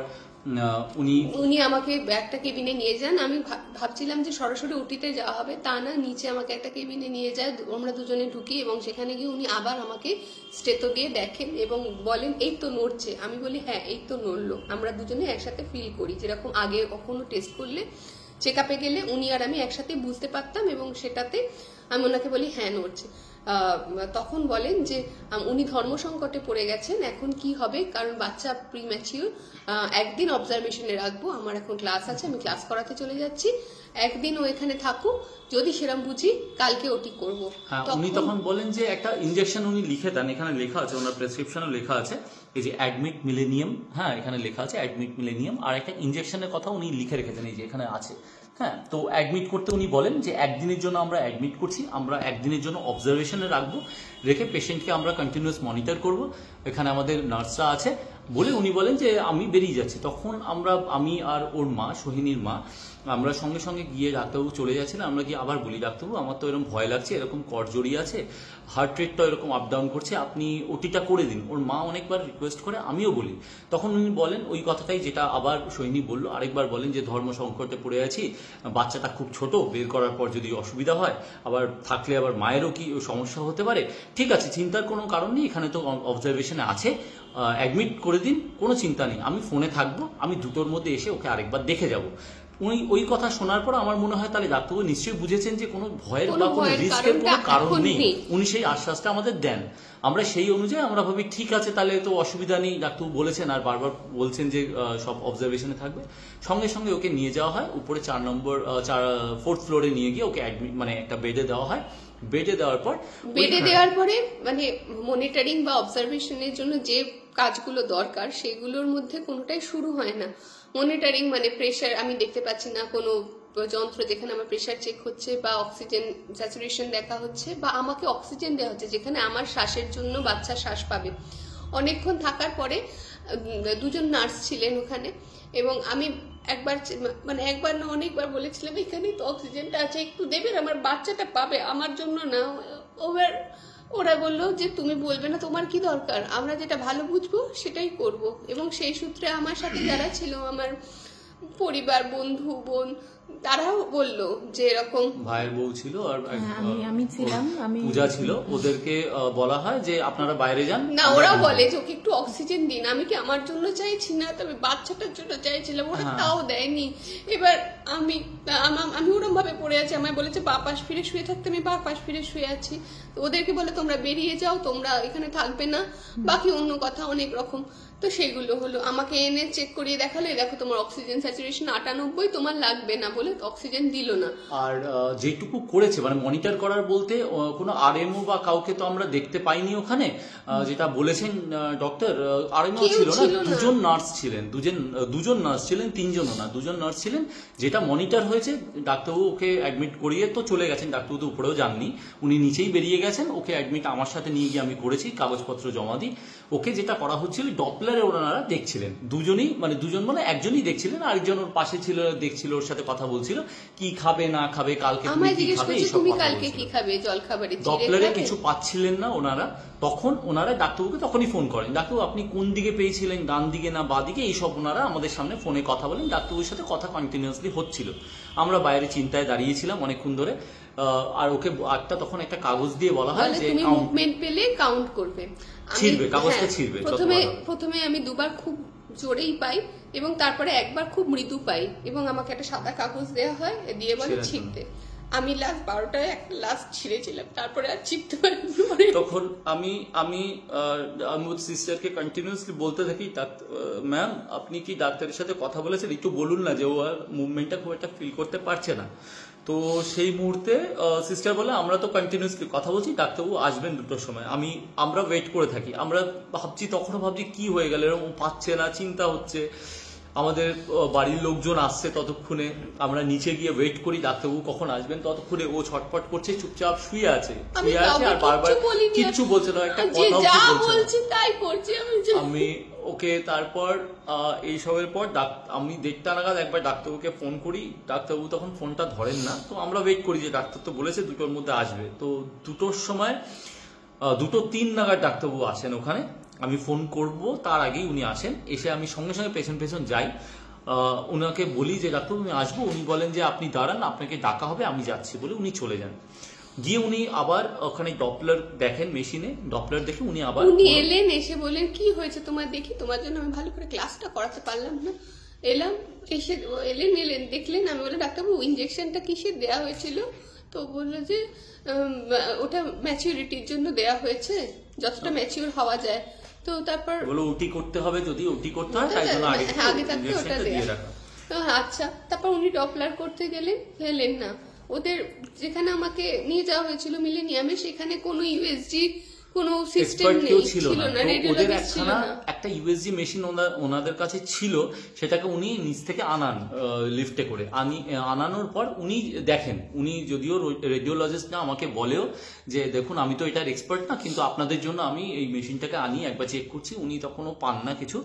উনি আমাকে একটা কেবিনে নিয়ে যান, আমি ভাবছিলাম যে সরাসরি ওটিতে যাওয়া হবে, তা না, নিচে আমাকে একটা কেবিনে নিয়ে যায়, আমরা দুজনে ঢুকি এবং সেখানে গিয়ে উনি আবার আমাকে স্টেথো দিয়ে দেখেন এবং বলেন এই তো নড়ছে। আমি বলি হ্যাঁ এই তো নড়লো, আমরা দুজনে একসাথে ফিল করি, যেরকম আগে কখনো টেস্ট করলে চেক আপে গেলে উনি আর আমি একসাথে বুঝতে পারতাম, এবং সেটাতে আমি ওনাকে বলি হ্যাঁ নড়ছে। তখন বলেন যে উনি ধর্ম সংকটে পড়ে গেছেন, এখন কি হবে, কারণ বাচ্চা প্রিম্যাচিউর, একদিন অবজারভেশনে রাখবো, আমার এখন ক্লাস আছে, আমি ক্লাস করাতে চলে যাচ্ছি, একদিন ও এখানে থাকুক, যদি সেরকম বুঝি কালকে ওটি করবো।
হ্যাঁ, উনি তখন বলেন যে একটা ইনজেকশন উনি লিখে দেন, এখানে লেখা আছে ওনার প্রেসক্রিপশনে লেখা আছে এই যে অ্যাডমিট মিলেনিয়াম, হ্যাঁ এখানে লেখা আছে অ্যাডমিট মিলেনিয়াম, আর একটা ইনজেকশনের কথা উনি লিখে রেখেছেন এই যে এখানে আছে। হ্যাঁ, তো অ্যাডমিট করতে উনি বলেন যে একদিনের জন্য আমরা অ্যাডমিট করছি, আমরা একদিনের জন্য অবজারভেশনে রাখবো, রেখে পেশেন্টকে আমরা কন্টিনিউয়াস মনিটর করব, এখানে আমাদের নার্সরা আছে বলে উনি বলেন যে আমি বেরিয়ে যাচ্ছি। তখন আমি আর ওর মা, সোহিনীর মা, আমরা সঙ্গে সঙ্গে গিয়ে ডাক্তারবাবু চলে যাচ্ছিলাম, আমরা গিয়ে আবার বলি ডাক্তারবাবু আমার তো এরকম ভয় লাগছে, এরকম করজড়ি আছে, হার্ট রেটটা এরকম আপ ডাউন করছে, আপনি ওটিটা করে দিন। ওর মা অনেকবার রিকোয়েস্ট করে, আমিও বলি। তখন উনি বলেন ওই কথাটাই যেটা আবার সোহিনী বলল, আরেকবার বলেন যে ধর্ম সংকটে পড়ে আছি, বাচ্চাটা খুব ছোট, বের করার পর যদি অসুবিধা হয়, আবার থাকলে আবার মায়েরও কি সমস্যা হতে পারে, ঠিক আছে চিন্তার কোনো কারণ নেই, এখানে তো অবজারভেশনে আছে, অ্যাডমিট করে দিন, কোনো চিন্তা নেই, আমি ফোনে থাকবো, আমি 2টোর মধ্যে এসে ওকে আরেকবার দেখে যাব। উনি ওই কথা শোনার পর আমার মনে হয় তাহলে ডাক্তারবাবু নিশ্চয়ই বুঝেছেন যে কোনো ভয়ের বা কোনো রিস্কের কোনো কারণ নেই, উনি সেই আশ্বাসটা আমাদের দেন। আমরা সেই অনুযায়ী আমরা ভাবি ঠিক আছে তাহলে তো অসুবিধা নেই, ডাক্তারবাবু বলেছেন আর বারবার বলছেন যে সব অবজারভেশনে থাকবে। সঙ্গে সঙ্গে ওকে নিয়ে যাওয়া হয় উপরে 4th ফ্লোরে নিয়ে গিয়ে ওকে অ্যাডমিট মানে একটা বেডে দেওয়া হয়। বেডে দেওয়ার পরে
মানে মনিটরিং বা অবজারভেশনের জন্য যে কাজগুলো দরকার সেগুলোর মধ্যে কোনোটাই শুরু হয় না। মনিটরিং মানে প্রেশার, আমি দেখতে পাচ্ছি না কোনো যন্ত্র যেখানে আমার প্রেশার চেক হচ্ছে বা অক্সিজেন স্যাচুরেশন দেখা হচ্ছে বা আমাকে অক্সিজেন দেওয়া হচ্ছে যেখানে আমার শ্বাসের জন্য বাচ্চা শ্বাস পাবে। অনেকক্ষণ থাকার পরে 2জন নার্স ছিলেন ওখানে, এবং আমি একবার না অনেকবার বলেছিলাম এখানেই তো অক্সিজেনটা আছে, একটু দেবেন, আমার বাচ্চাটা পাবে, আমার জন্য না। ওরা বললো যে তুমি বলবে না, তোমার কি দরকার, আমরা যেটা ভালো বুঝবো সেটাই করব। এবং সেই সূত্রে আমার সাথে যারা ছিল, আমার পরিবার, বন্ধু, বোন, তারাও বললো যে এরকম,
ভাইয়ের বউ ছিল আর
আমি ছিলাম,
পূজা ছিল, ওদেরকে বলা হয় যে আপনারা বাইরে যান
না। ওরা বলে যে ওকে একটু অক্সিজেন দিন, আমি কি আমার জন্য চাইছি না, তবে বাচ্চাটার জন্য চাইছিলাম, ওরা তাও দেয়নি। এবার আমি ওরম ভাবে পড়ে আছি, আমায় বলেছে বা পাশ ফিরে শুয়ে থাকতে, আমি বা পাশ ফিরে শুয়ে আছি। ওদেরকে বলে তোমরা বেরিয়ে যাও, তোমরা এখানে থাকবে না, বাকি অন্য কথা অনেক রকম। তো সেগুলো হলো, আমাকে এনে চেক করিয়ে দেখালো, দেখো তোমার অক্সিজেন স্যাচুরেশন 98, তোমার লাগবে না বলে অক্সিজেন দিল না।
আর যেটুকু করেছে মানে মনিটর করার বলতে কোনো আরএমও বা কাউকে তো আমরা দেখতে পাইনি ওখানে, যেটা বলেছেন ডক্টর, আরএমও ছিল না, 2জন নার্স ছিলেন, 2জন নার্স ছিলেন, 3জনও না, 2জন নার্স ছিলেন। যেটা মনিটর হয়েছে, ডাক্তারবাবু ওকে অ্যাডমিট করিয়ে তো চলে গেছেন, ডাক্তারবাবু তো উপরেও যাননি, উনি নিচেই বেরিয়ে গেছেন। ওকে অ্যাডমিট আমার সাথে নিয়ে গিয়ে আমি করেছি, কাগজপত্র জমা দিই। ওকে যেটা করা হচ্ছিল, ডপলারে ওনারা দেখছিলেন, 2জন মানে একজনই দেখছিলেন, আরেকজন ওর পাশে ছিল, দেখছিল, ওর সাথে কথা বলছিল, কি খাবে না খাবে, কালকে তুমি কি খাবে, এইসব কথা বলছিল। ডপলারে কিছু পাচ্ছিলেন না ওনারা, তখন ওনারা ডাক্তারবাবুকে তখনই ফোন করেন, ডাক্তারবাবু আপনি কোন দিকে পেয়েছিলেন, ডান দিকে না বা দিকে, এইসব ওনারা আমাদের সামনে ফোনে কথা বলেন। ডাক্তারবাবুর সাথে কথা কন্টিনিউয়াসলি হচ্ছিল, আমরা বাইরে চিন্তায় দাঁড়িয়েছিলাম অনেকক্ষণ ধরে। আর ওকে তখন একটা কাগজ দিয়ে বলা হয় যে
তুমি মুভমেন্ট পেলে কাউন্ট করবে,
ছিড়বে কাগজটা, ছিড়বে।
প্রথমে আমি 2বার খুব জোরেই পাই এবং তারপরে একবার খুব মৃদু পাই, এবং আমাকে একটা সাদা কাগজ দেওয়া হয়, দিয়ে বলে ছিঁড়তে। আমি লাস্ট 12টায় একটা লাস্ট ছিঁড়েছিলাম, তারপরে আর ছিঁড়তে পারিনি।
তখন আমি সিস্টারকে কন্টিনিউয়াসলি বলতে থাকি, ম্যাম আপনি কি ডাক্তারের সাথে কথা বলেছেন, একটু বলুন না, যে ও আর মুভমেন্টটা খুব একটা ফিল করতে পারছে না। তো সেই মুহূর্তে সিস্টার বলে আমরা তো কন্টিনিউয়াসলি কথা বলছি, ডাক্তারবাবু আসবেন 2টোর সময়। আমরা ওয়েট করে থাকি, আমরা তখনও ভাবছি কি হয়ে গেল, এরকম পাচ্ছে না, চিন্তা হচ্ছে। আমাদের বাড়ির লোকজন আসছে ততক্ষণে, আমরা নিচে গিয়ে ওয়েট করি ডাক্তারবাবু কখন আসবেন। ততক্ষণে ও ছটফট করছে, চুপচাপ শুয়ে আছে আর বারবার কিচ্ছু বলছে না, একটা কথা বলছে আমি ওকে। তারপর এইসবের পর আমি 1:30 নাগাদ একবার ডাক্তারবাবুকে ফোন করি, ডাক্তারবাবু তখন ফোনটা ধরেন না। তো আমরা ওয়েট করি যে ডাক্তার তো বলেছে 2টোর মধ্যে আসবে। তো 2টোর সময় 2:03 নাগাদ ডাক্তারবাবু আসেন ওখানে। আমি ফোন করব তার আগেই উনি আসেন, এসে আমি সঙ্গে সঙ্গে পেছন যাই, ওনাকে বলি যে ডাক্তারবাবু আমি আসবো। উনি বলেন যে আপনি দাঁড়ান, আপনাকে ডাকা হবে, আমি যাচ্ছি বলে উনি চলে যান। গিয়ে উনি আবার ওখানে ডপলার দেখেন, মেশিনে ডপলার দেখে উনি
এলেন, এসে বলেন কি হয়েছে তোমার, দেখি তোমার জন্য আমি ভালো করে ক্লাসটা করাতে পারলাম না। এলেন দেখলেন, আমি বললাম ডাক্তারবাবু ইঞ্জেকশনটা কিসের দেওয়া হয়েছিল? তো বললো যে ওটা ম্যাচিউরিটির জন্য দেওয়া হয়েছে, যতটা ম্যাচিউর হওয়া যায়। তো তারপর
বলো ওটি করতে হবে, যদি ওটি করতে হয় তাই জন্য আগে থাকতে ওটা দিয়ে রাখা।
আচ্ছা। তারপর উনি ডপলার করতে গেলেন না। ওদের যেখানে আমাকে নিয়ে যাওয়া হয়েছিল মিলেনিয়ামে, সেখানে কোনো ইউএসজি কোনো সিস্টেম ছিল না,
ওদের একটা ইউএসজি মেশিন ওনাদের কাছে ছিল, সেটাকে উনি নিচ থেকে আনান লিফটে করে, আনানোর পর উনি দেখেন, উনি যদিও রেডিওলজিস্ট না, আমাকে বলেও যে দেখুন আমি তো এটার এক্সপার্ট না, কিন্তু আপনাদের জন্য আমি এই মেশিনটাকে আনি, একবার চেক করছি। উনি তখনও পান না কিছু,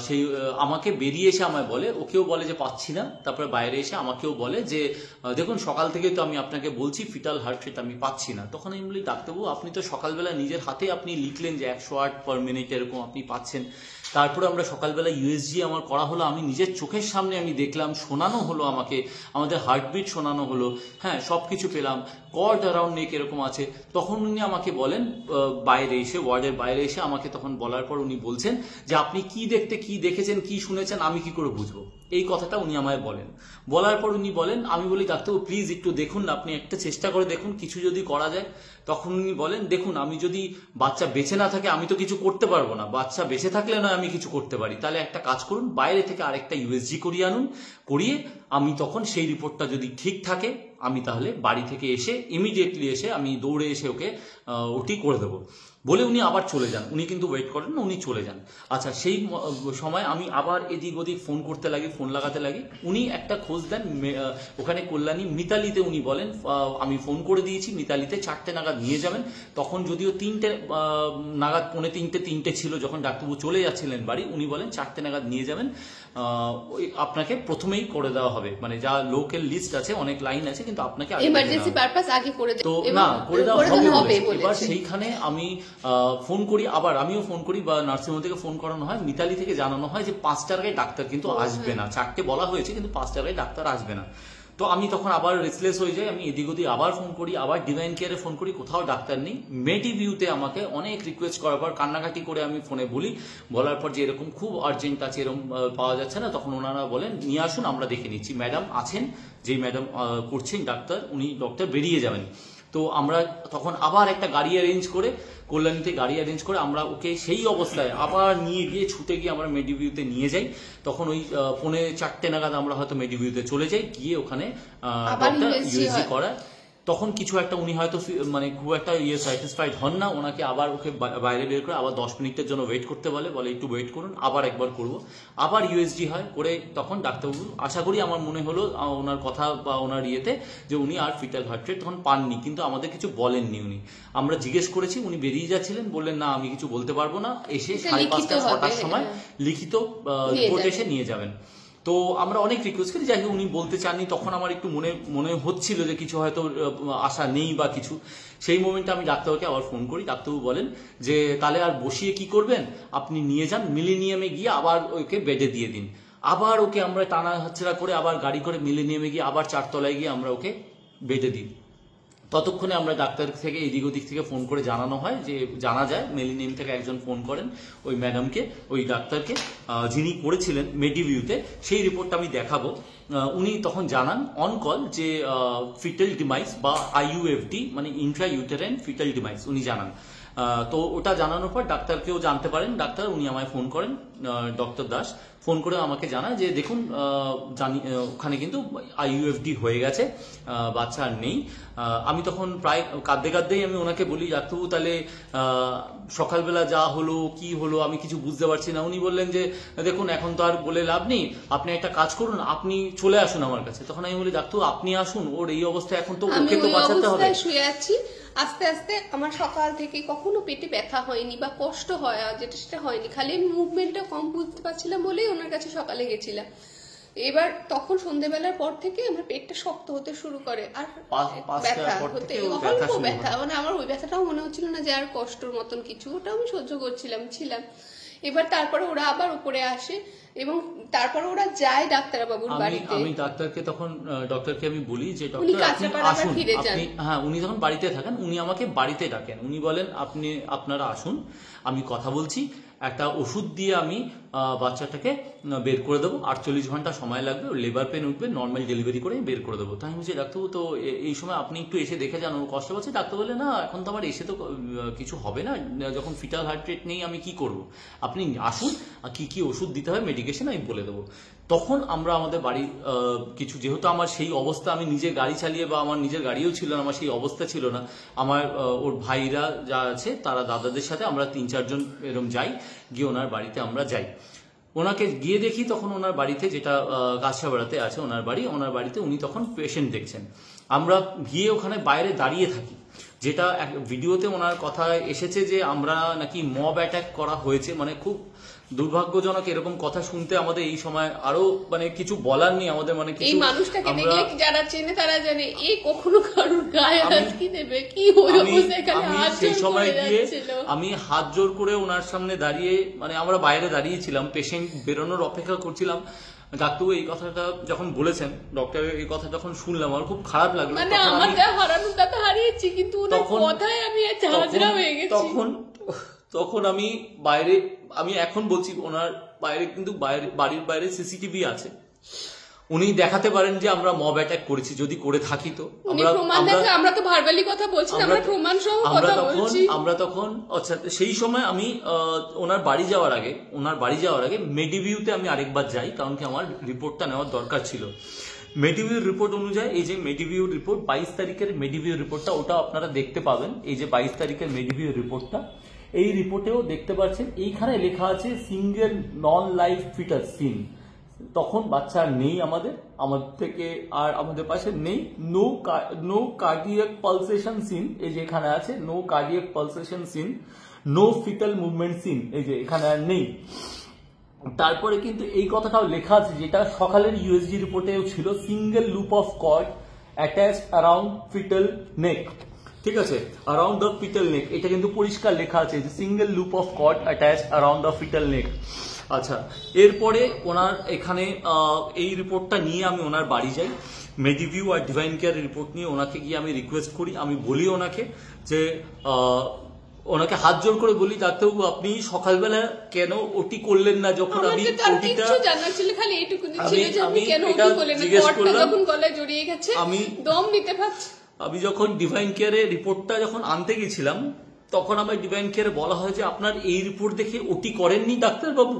সেই আমাকে বেরিয়ে এসে আমায় বলে, ওকেও বলে যে পাচ্ছি না, তারপরে বাইরে এসে আমাকেও বলে যে দেখুন সকাল থেকে তো আমি আপনাকে বলছি ফিটাল হার্ট রেট আমি পাচ্ছি না। তখন আমি বলি ডাক্তারবাবু আপনি তো সকালবেলা নিজের হাতে আপনি লিখলেন যে 108/মিনিট এরকম আপনি পাচ্ছেন, তারপরে আমরা সকালবেলা ইউএসজি আমার করা হলো, আমি নিজের চোখের সামনে আমি দেখলাম, শোনানো হলো আমাকে, আমাদের হার্টবিট শোনানো হলো, হ্যাঁ সব কিছু পেলাম, কর্ড অ্যারাউন্ড নেক এরকম আছে। তখন উনি আমাকে বলেন বাইরে এসে, ওয়ার্ডের বাইরে এসে আমাকে তখন বলার পর উনি বলছেন যে আপনি কি দেখেছেন কি শুনেছেন আমি কি করে বুঝবো, এই কথাটা উনি আমায় বলেন। বলার পর উনি বলেন, আমি বলি ডাক্তারবাবু প্লিজ একটু দেখুন না, আপনি একটা চেষ্টা করে দেখুন কিছু যদি করা যায়। তখন উনি বলেন দেখুন আমি যদি বাচ্চা বেঁচে না থাকে আমি তো কিছু করতে পারবো না, বাচ্চা বেঁচে থাকলে নয় আমি কিছু করতে পারি, তাহলে একটা কাজ করুন বাইরে থেকে আরেকটা ইউএসজি করিয়ে আনুন, করিয়ে আমি তখন সেই রিপোর্টটা যদি ঠিক থাকে আমি তাহলে বাড়ি থেকে এসে ইমিডিয়েটলি এসে আমি দৌড়ে এসে ওকে ওটি করে দেবো বলে উনি আবার চলে যান। উনি কিন্তু ওয়েট করেন না, উনি চলে যান। আচ্ছা, সেই সময় আমি আবার এদিক ওদিক ফোন করতে লাগি, ফোন লাগাতে লাগি। উনি একটা খোঁজ দেন ওখানে কল্যাণী মিতালিতে, উনি বলেন আমি ফোন করে দিয়েছি মিতালিতে 4টে নাগাদ নিয়ে যাবেন। তখন যদিও 3টে নাগাদ, 3:45 ছিল যখন ডাক্তারবাবু চলে যাচ্ছিলেন বাড়ি, উনি বলেন 4টে নাগাদ নিয়ে যাবেন, আপনাকে প্রথমেই করে দেওয়া হবে, মানে যা লোকের লিস্ট আছে অনেক লাইন আছে কিন্তু আপনাকে
ইমার্জেন্সি পারপাস আগে করে দেব,
তো না করে দেওয়া হবে। এবার সেইখানে আমি ফোন করি, আবার আমিও ফোন করি বা নার্সিংহোম থেকে ফোন করানো হয়, মিতালি থেকে জানানো হয় যে 5টার আগে ডাক্তার কিন্তু আসবে না, 4টে বলা হয়েছে কিন্তু 5টার আগে ডাক্তার আসবে না। তো আমি তখন আবার রেসলেস হয়ে যাই, আমি এদিক ওদিক আবার ফোন করি, আবার ডিভাইন কেয়ারে ফোন করি, কোথাও ডাক্তার নেই। মেডিভিউতে আমাকে অনেক রিকোয়েস্ট করার পর কান্নাকাটি করে আমি ফোনে বলি, বলার পর যে এরকম খুব আর্জেন্ট আছে, এরকম পাওয়া যাচ্ছে না, তখন ওনারা বলেন নিয়ে আসুন আমরা দেখে নিচ্ছি। ম্যাডাম আছেন, যেই ম্যাডাম করছেন ডাক্তার, উনি ডক্টর বেরিয়ে যাবেন। তো আমরা তখন আবার একটা গাড়ি অ্যারেঞ্জ করে, কল্যাণীতে গাড়ি অ্যারেঞ্জ করে আমরা ওকে সেই অবস্থায় আবার নিয়ে গিয়ে ছুটে গিয়ে আমরা মেডিভিউতে নিয়ে যাই। তখন ওই 4:45 নাগাদ আমরা হয়তো মেডিভিউতে চলে যাই, গিয়ে ওখানে ডক্টর ইউএসজি করায়। তখন কিছু একটা উনি হয়তো মানে খুব একটা স্যাটিসফাইড হন না, ওনাকে আবার ওকে বাইরে বের করে আবার 10 মিনিটের জন্য ওয়েট করতে বলে একটু ওয়েট করুন, আবার একবার করব, আবার ইউএসজি হয় করে। তখন ডাক্তারবাবু আশা করি, আমার মনে হলো ওনার কথা বা ওনার ইয়েতে যে উনি আর ফিটাল হার্ট রেট তখন পাননি, কিন্তু আমাদের কিছু বলেননি উনি। আমরা জিজ্ঞেস করেছি, উনি বেরিয়ে যাচ্ছিলেন, বললেন না আমি কিছু বলতে পারবো না, এসে 5:30-6টার সময় লিখিত রিপোর্ট এসে নিয়ে যাবেন। তো আমরা অনেক রিকোয়েস্ট করি, যাই হোক উনি বলতে চাননি। তখন আমার একটু মনে হচ্ছিল যে কিছু হয়তো আশা নেই বা কিছু। সেই মোমেন্টে আমি ডাক্তারকে আবার ফোন করি, ডাক্তারবাবু বলেন যে তাহলে আর বসিয়ে কি করবেন, আপনি নিয়ে যান মিলেনিয়ামে গিয়ে আবার ওকে বেডে দিয়ে দিন। আবার ওকে আমরা টানা হাতছাড়া করে আবার গাড়ি করে মিলেনিয়ামে গিয়ে আবার 4তলায় গিয়ে আমরা ওকে বেডে দিই। ততক্ষণে আমরা ডাক্তার থেকে এদিক ওদিক থেকে ফোন করে জানানো হয়, যে জানা যায় মিলেনিয়াম থেকে একজন ফোন করেন ওই ম্যাডামকে, ওই ডাক্তারকে যিনি করেছিলেন মেডিভিউতে, সেই রিপোর্টটা আমি দেখাবো। উনি তখন জানান অন কল যে ফিটাল ডিমাইস বা আইইউএফডি মানে ইন্ট্রা ইউটেরাইন ফিটাল ডিমাইস উনি জানান। তো ওটা জানানোর পর ডাক্তারকেও জানতে পারেন, ডাক্তার উনি আমায় ফোন করেন, ডক্টর দাস ফোন করে আমাকে জানায় যে দেখুন জানি ওখানে কিন্তু আইইউএফডি হয়ে গেছে, বাচ্চা আর নেই। আমি তখন প্রায় কাঁদতেই আমি ওনাকে বলি ডাক্তারবাবু তাহলে সকালবেলা যা হলো কি হলো আমি কিছু বুঝতে পারছি না। উনি বললেন যে দেখুন এখন তো আর বলে লাভ নেই, আপনি একটা কাজ করুন, আপনি চলে আসুন আমার কাছে। তখন আমি বলি ডাক্তারবাবু আপনি আসুন, ওর এই অবস্থায় এখন তো ওকে তো বাঁচাতে হবে।
শুয়ে আছি, আস্তে আস্তে আমার সকাল থেকে কখনো পেটে ব্যথা হয়নি বা কষ্ট হয় যেটা সেটা হয়নি, খালি আমি মুভমেন্টটা কম বুঝতে পারছিলাম বলেই ওনার কাছে সকালে গেছিলাম। এবার তখন সন্ধ্যেবেলার পর থেকে আমার পেটটা শক্ত হতে শুরু করে, আর ব্যথা হতে অল্প ব্যথা, মানে আমার ওই ব্যথাটাও মনে হচ্ছিল না যে আর কষ্টর মতন কিছু, ওটা আমি সহ্য ছিলাম। এবার তারপরে ওরা আবার উপরে আসে এবং তারপরে ওরা যায় ডাক্তারবাবুর বাড়িতে।
আমি ডক্টরকে আমি বলি যে ডক্টর আপনি আসুন, আপনি হ্যাঁ উনি যখন বাড়িতে থাকেন উনি আমাকে বাড়িতে ডাকেন, উনি বলেন আপনারা আসুন, আমি কথা বলছি, একটা ওষুধ দিয়ে আমি বাচ্চাটাকে বের করে দেবো, 48 ঘন্টা সময় লাগবে, লেবার পেন উঠবে, নর্মাল ডেলিভারি করে বের করে দেবো। তাই আমি বলছি ডাক্তারবাবু তো এই সময় আপনি একটু এসে দেখে যান, ও কষ্ট পাচ্ছে। ডাক্তার বলে না এখন তো আমার এসে তো কিছু হবে না, যখন ফিটাল হার্ট রেট নেই আমি কি করব, আপনি আসুন, কি কি ওষুধ দিতে হয় মেডিকেশন আমি বলে দেবো। তখন আমরা আমাদের বাড়ি কিছু, যেহেতু আমার সেই অবস্থা, আমি নিজে গাড়ি চালিয়ে বা আমার নিজের গাড়িও ছিল না, আমার সেই অবস্থা ছিল না, আমার ওর ভাইরা যা আছে তারা দাদাদের সাথে আমরা 3-4 জন এরকম যাই, গিয়ে ওনার বাড়িতে আমরা যাই। ওনাকে গিয়ে দেখি তখন ওনার বাড়িতে, যেটা কাছাপাড়াতে আছে ওনার বাড়ি, ওনার বাড়িতে উনি তখন পেশেন্ট দেখছেন। আমরা গিয়ে ওখানে বাইরে দাঁড়িয়ে থাকি, যেটা ভিডিওতে ওনার কথা এসেছে যে আমরা নাকি মব অ্যাটাক করা হয়েছে। মানে খুব দুর্ভাগ্যজনক এরকম কথা শুনতে আমাদের এই সময় আরো মানে কিছু বলার নেই আমাদের, মানে
এই মানুষটাকে দেখলে যারা চেনে তারা জানে এই কখনো কারোর গায়ে হাত কি দেবে, কি হয়েছে এখানে হাত
সেই
জোর
সময়
করে
গিয়ে
যাচ্ছিল।
আমি হাত জোর করে ওনার সামনে দাঁড়িয়ে, মানে আমরা বাইরে দাঁড়িয়েছিলাম, পেশেন্ট বেরোনোর অপেক্ষা করছিলাম। ডাক্তারবাবু এই কথাটা যখন বলেছেন, ডক্টর এই কথা যখন শুনলাম আমার খুব খারাপ লাগলো।
মানে আমার যা হারানোর কথা হারিয়েছি, কিন্তু ওনার কথায় আমি ঝাঁঝরা হয়ে গেছি।
তখন আমি বাইরে, আমি এখন বলছি ওনার বাইরে, কিন্তু বাড়ির বাইরে সিসিটিভি আছে, উনি দেখাতে পারেন যে আমরা মব অ্যাটাক করেছি, যদি করে থাকি তো।
আমরা তো ভার্বালি কথা বলছি, আমরা প্রমাণ সহ কথা বলছি।
আমরা তখন আচ্ছা সেই সময় আমি ওনার বাড়ি যাওয়ার আগে মেডিভিউতে আমি আরেকবার যাই, কারণ কি আমার রিপোর্টটা নেওয়ার দরকার ছিল। মেডিভিউর রিপোর্ট অনুযায়ী, এই যে মেডিভিউর রিপোর্ট 22 তারিখের মেডিভিউ রিপোর্টটা, ওটা আপনারা দেখতে পাবেন। এই যে 22 তারিখের মেডিভিউ রিপোর্টটা, এই রিপোর্টেও দেখতে পাচ্ছেন এইখানে লেখা আছে single non life fetus seen. তখন বাচ্চা নেই আমাদের থেকে, আর আমাদের পাশে নেই। নো কার্ডিয়াক পালসেশন সিন, এই যে এখানে আছে no cardiac pulsation seen, no fetal movement seen, এই যে এখানে আর নেই। তারপরে কিন্তু এই কথাটাও লেখা আছে, যেটা সকালের ইউএসজি রিপোর্টেও ছিল, single loop of cord attached around fetal neck. ঠিক আছে, অ্যারাউন্ড দ্য ফিটাল নেক, এটা কিন্তু পরিষ্কার লেখা আছে যে single loop of cord attached around the fetal neck. আচ্ছা, এরপরে ওনার এখানে এই রিপোর্টটা নিয়ে আমি ওনার বাড়ি যাই, মেডিভিউ আর ডিভাইন কেয়ার রিপোর্ট নিয়ে ওনাকে গিয়ে আমি রিকোয়েস্ট করি। আমি বলি ওনাকে যে ওনাকে হাত জোর করে বলি, ডাক্তারবাবু আপনি সকালবেলা কেন ওটি করলেন না? যখন আমি ওটিটা আমি যখন ডিভাইন কেয়ারে রিপোর্টটা যখন আনতে গেছিলাম, তখন আমার ডিভাইন কেয়ারে বলা হয় যে আপনার এই রিপোর্ট দেখে ওটি করেননি ডাক্তারবাবু।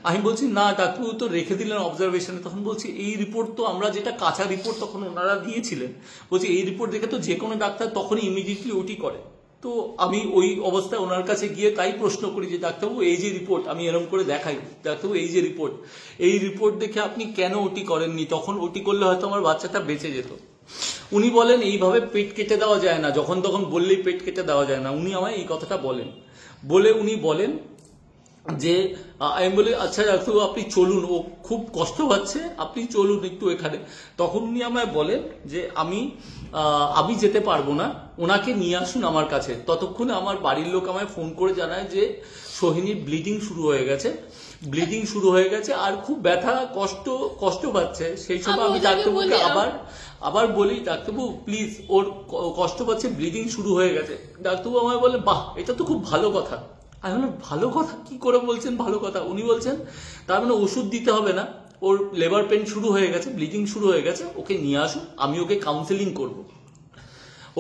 আমি বলছি না ডাক্তারবাবু তো রেখে দিলেন অবজারভেশনে। তখন বলছি এই রিপোর্ট তো আমরা, যেটা কাঁচা রিপোর্ট তখন ওনারা দিয়েছিলেন, বলছি এই রিপোর্ট দেখে তো যে কোনো ডাক্তার তখনই ইমিডিয়েটলি ওটি করে। তো আমি ওই অবস্থায় ওনার কাছে গিয়ে তাই প্রশ্ন করি যে ডাক্তারবাবু এই যে রিপোর্ট, আমি এরকম করে দেখাই, ডাক্তারবাবু এই যে এই রিপোর্ট দেখে আপনি কেন ওটি করেননি? তখন ওটি করলে হয়তো আমার বাচ্চাটা বেঁচে যেত। উনি বলেন এইভাবে পেট কেটে দেওয়া যায় না, যখন তখন বললেই পেট কেটে দেওয়া যায় না। উনি আমায় এই কথাটা বলেন, উনি বলেন যে আমি বলি আচ্ছা ডাক্তারবাবু আপনি চলুন, ও খুব কষ্ট পাচ্ছে, আপনি চলুন একটু এখানে। তখন উনি আমায় বলেন যে আমি যেতে পারবো না, ওনাকে নিয়ে আসুন আমার কাছে। ততক্ষণে আমার বাড়ির লোক আমায় ফোন করে জানায় যে সোহিনীর ব্লিডিং শুরু হয়ে গেছে, আর খুব ব্যথা কষ্ট পাচ্ছে। সেই সময় আমি ডাক্তারবাবুকে আবার বলি ডাক্তারবাবু প্লিজ, ওর কষ্ট পাচ্ছে, ব্লিডিং শুরু হয়ে গেছে। ডাক্তারবাবু আমায় বলে বাহ এটা তো খুব ভালো কথা। আমি বললাম ভালো কথা কি করে বলছেন ভালো কথা? উনি বলছেন তার মানে ওষুধ দিতে হবে না, ওর লেবার পেন শুরু হয়ে গেছে, ব্লিডিং শুরু হয়ে গেছে, ওকে নিয়ে আসুন, আমি ওকে কাউন্সেলিং করব,